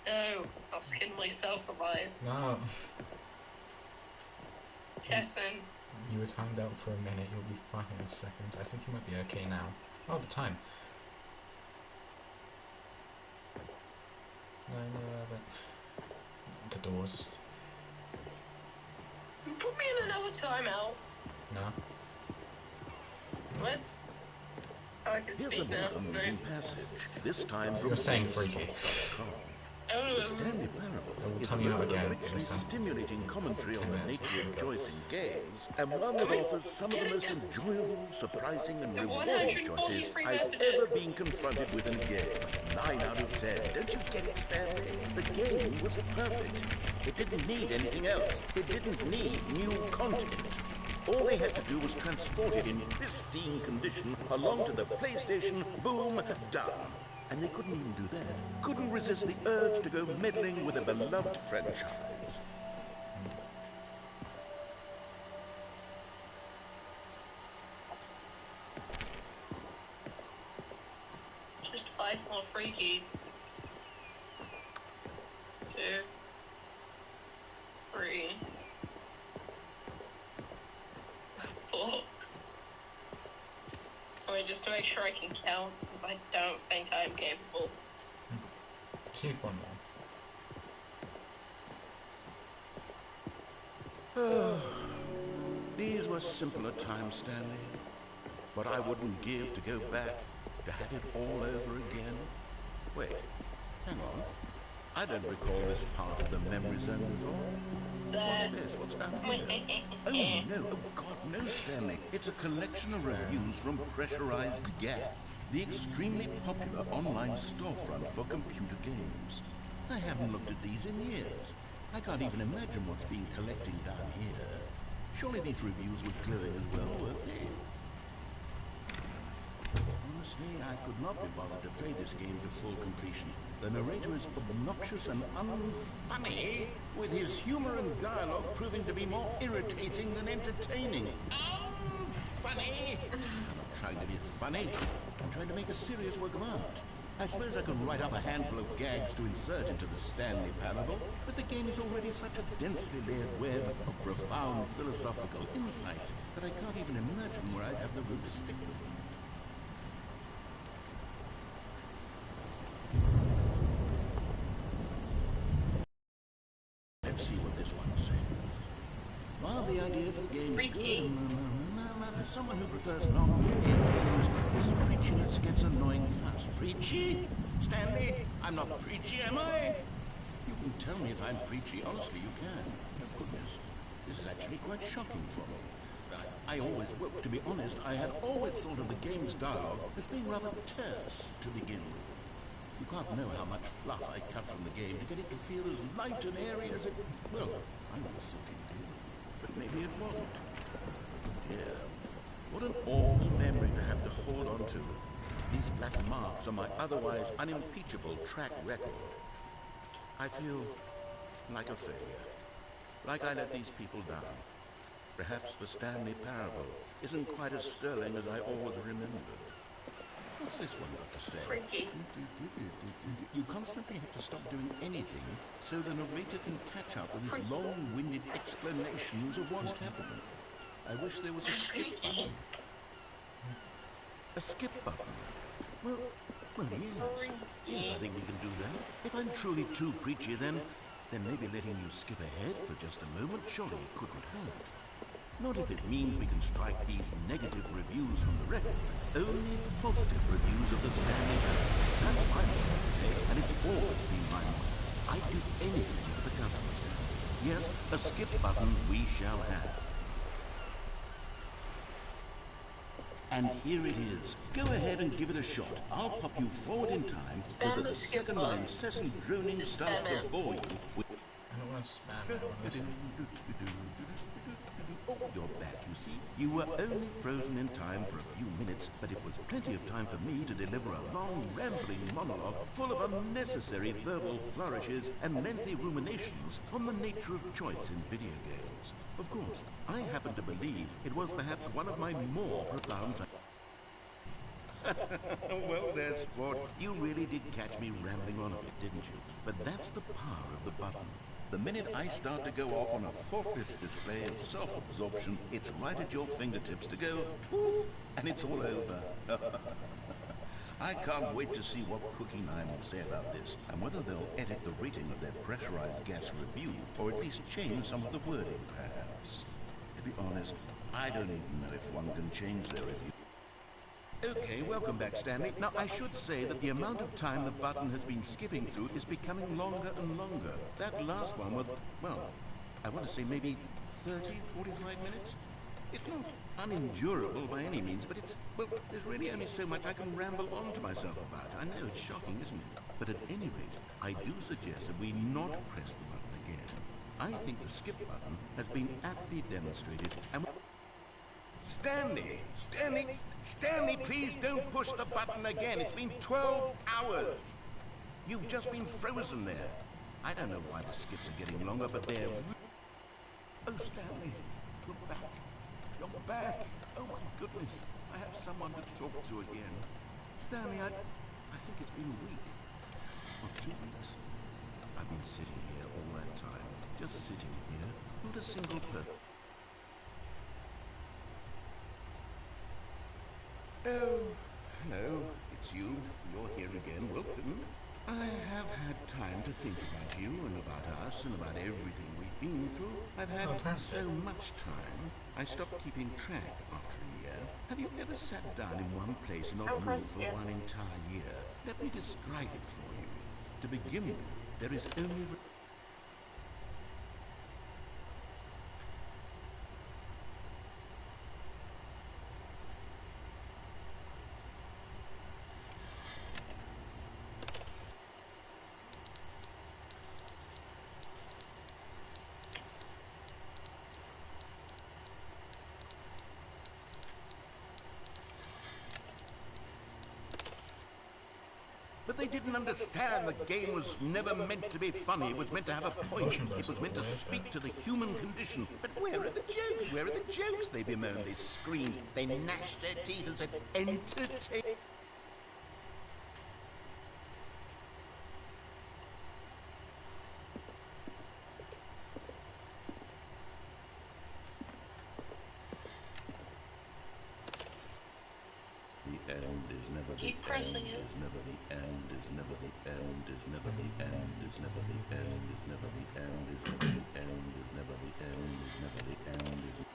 No, I'll skin myself alive.
No.
Tessin.
You were timed out for a minute. You'll be fine in seconds. I think you might be okay now. Oh, the time. 9:11. The doors.
You put me in another timeout.
No.
What? Oh, I can
Here's
speak now.
another moving
Nice.
passage, this time from
You're saying freaky.
The Stanley Parable is
tell me how
both a
again
richly
this time.
stimulating commentary on
10
the
minutes.
nature of choice in games, and one that offers some of the most enjoyable, surprising, and rewarding choices
143
I've
messages.
ever been confronted with in a game. 9 out of 10. Don't you get it, Stanley? The game was perfect. It didn't need anything else. It didn't need new content. All they had to do was transport it in pristine condition along to the PlayStation, boom, done. And they couldn't even do that. Couldn't resist the urge to go meddling with a beloved franchise.
Just 5 more freakies. 2, 3, 4. Wait, just to make sure I can count, because I don't think I'm capable.
Keep one more.
These were simpler times, Stanley. What I wouldn't give to go back, to have it all over again. Wait, hang on. I don't recall this part of the memory zone before. What's this? What's down here? Oh, no. Oh, God, no, Stanley. It's a collection of reviews from Pressurized Gas, the extremely popular online storefront for computer games. I haven't looked at these in years. I can't even imagine what's been collecting down here. Surely these reviews were glowing as well, weren't they? Honestly, I could not be bothered to play this game to full completion. The narrator is obnoxious and unfunny, with his humor and dialogue proving to be more irritating than entertaining. Unfunny! I'm not trying to be funny. I'm trying to make a serious work of art. I suppose I could write up a handful of gags to insert into the Stanley Parable, but the game is already such a densely layered web of profound philosophical insights that I can't even imagine where I'd have the room to stick them. Let's see what this one says. While the idea for the game is good, for someone who prefers non-linear games, this preachiness gets annoying fast. Preachy? Stanley, I'm not preachy, am I? You can tell me if I'm preachy. Honestly, you can. Oh, goodness. This is actually quite shocking for me. Well, to be honest, I had always thought of the game's dialogue as being rather terse to begin with. You can't know how much fluff I cut from the game to get it to feel as light and airy as it... Well, I always thought it did, but maybe it wasn't. Yeah. What an awful memory to have to hold on to. These black marks on my otherwise unimpeachable track record. I feel like a failure. Like I let these people down. Perhaps the Stanley Parable isn't quite as sterling as I always remembered. What's this one got to say?
Freaky.
You constantly have to stop doing anything so the narrator can catch up with his long-winded explanations of what's happening. I wish there was a skip button. A skip button? Well, yes. Yes, I think we can do that. If I'm truly too preachy, then maybe letting you skip ahead for just a moment, surely it couldn't hurt. Not if it means we can strike these negative reviews from the record. Only positive reviews of the Stanley Parable. That's my motto, and it's always been my motto. I'd do anything for the customer. Yes, a skip button we shall have. And here it is. Go ahead and give it a shot. I'll pop you forward in time so that the second line incessant droning starts to bore you with...
I don't want to spam it, I want to listen.
Oh, you're back, you see. You were only frozen in time for a few minutes, but it was plenty of time for me to deliver a long, rambling monologue full of unnecessary verbal flourishes and lengthy ruminations on the nature of choice in video games. Of course, I happen to believe it was perhaps one of my more profound... Well, there, sport. You really did catch me rambling on a bit, didn't you? But that's the power of the button. The minute I start to go off on a faultless display of self-absorption, it's right at your fingertips to go poof, and it's all over. I can't wait to see what Cookie Nine will say about this, and whether they'll edit the rating of their pressurized gas review, or at least change some of the wording, perhaps. To be honest, I don't even know if one can change their review. Okay, welcome back, Stanley. Now, I should say that the amount of time the button has been skipping through is becoming longer and longer. That last one was, well, I want to say maybe 30, 45 minutes? It's not unendurable by any means, but it's, well, there's really only so much I can ramble on to myself about. I know it's shocking, isn't it? But at any rate, I do suggest that we not press the button again. I think the skip button has been aptly demonstrated, and... Stanley, please don't push the button again. It's been 12 hours. You've just been frozen there. I don't know why the skips are getting longer, but they're... Oh, Stanley, you're back. You're back. Oh, my goodness. I have someone to talk to again. Stanley, I think it's been a week. Or 2 weeks. I've been sitting here all that time. Just sitting here. Not a single person. Oh, hello, it's you. You're here again. Welcome. I have had time to think about you and about us and about everything we've been through. I've had so much time, I stopped keeping track after a year. Have you ever sat down in one place and not moved for one entire year? Let me describe it for you. To begin with, there is only... I didn't understand the game was never meant to be funny. It was meant to have a point. It was meant to speak to the human condition. But where are the jokes? Where are the jokes? They bemoaned, they screamed, they gnashed their teeth and said, entertain. The end is never the
Keep pressing
end,
it.
is never the end, is never the end, is never the end, is never the end, is never the end, is never the end, is never the end, is never the end, is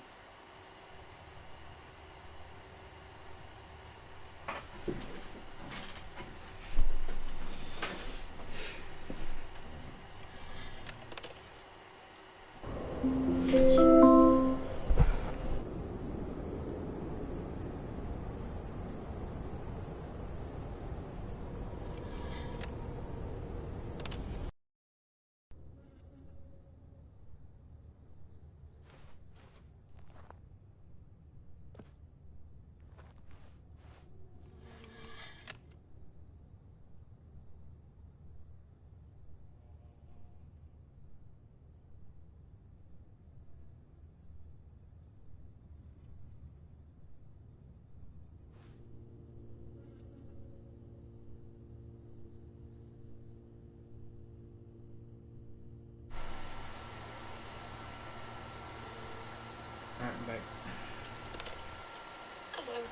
Alright, back.
Hello.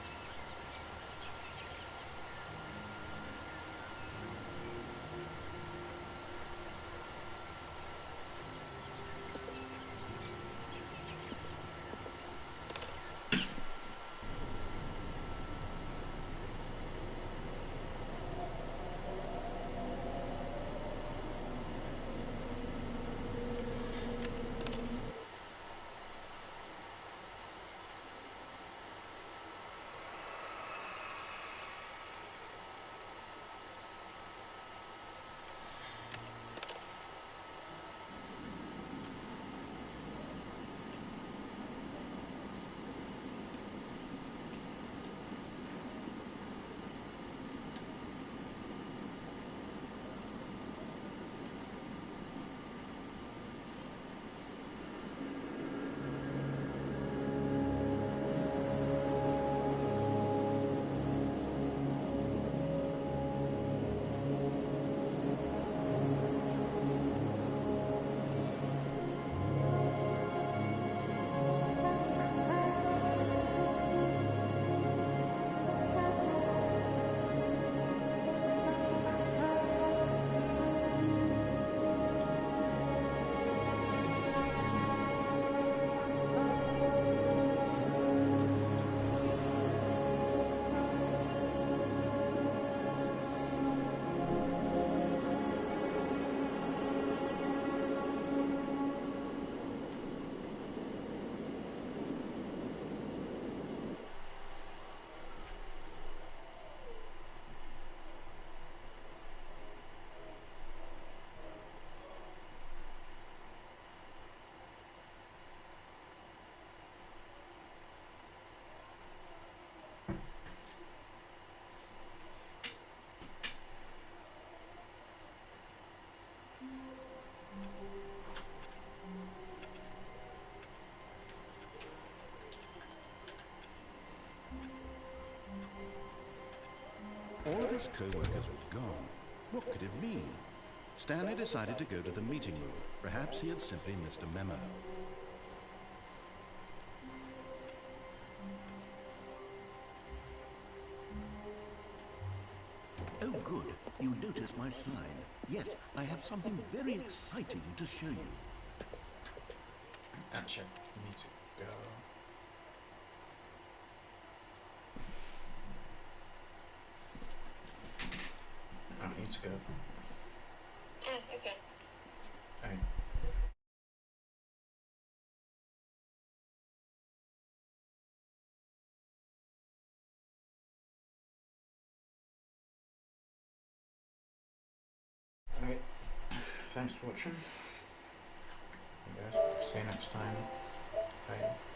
all of his co-workers were gone. What could it mean? Stanley decided to go to the meeting room. Perhaps he had simply missed a memo. Oh, good. You noticed my sign. Yes, I have something very exciting to show you.
Actually, I need to go. I need to go.
Oh, okay.
Alright. Alright. Thanks for watching. You guys. See you next time. Bye.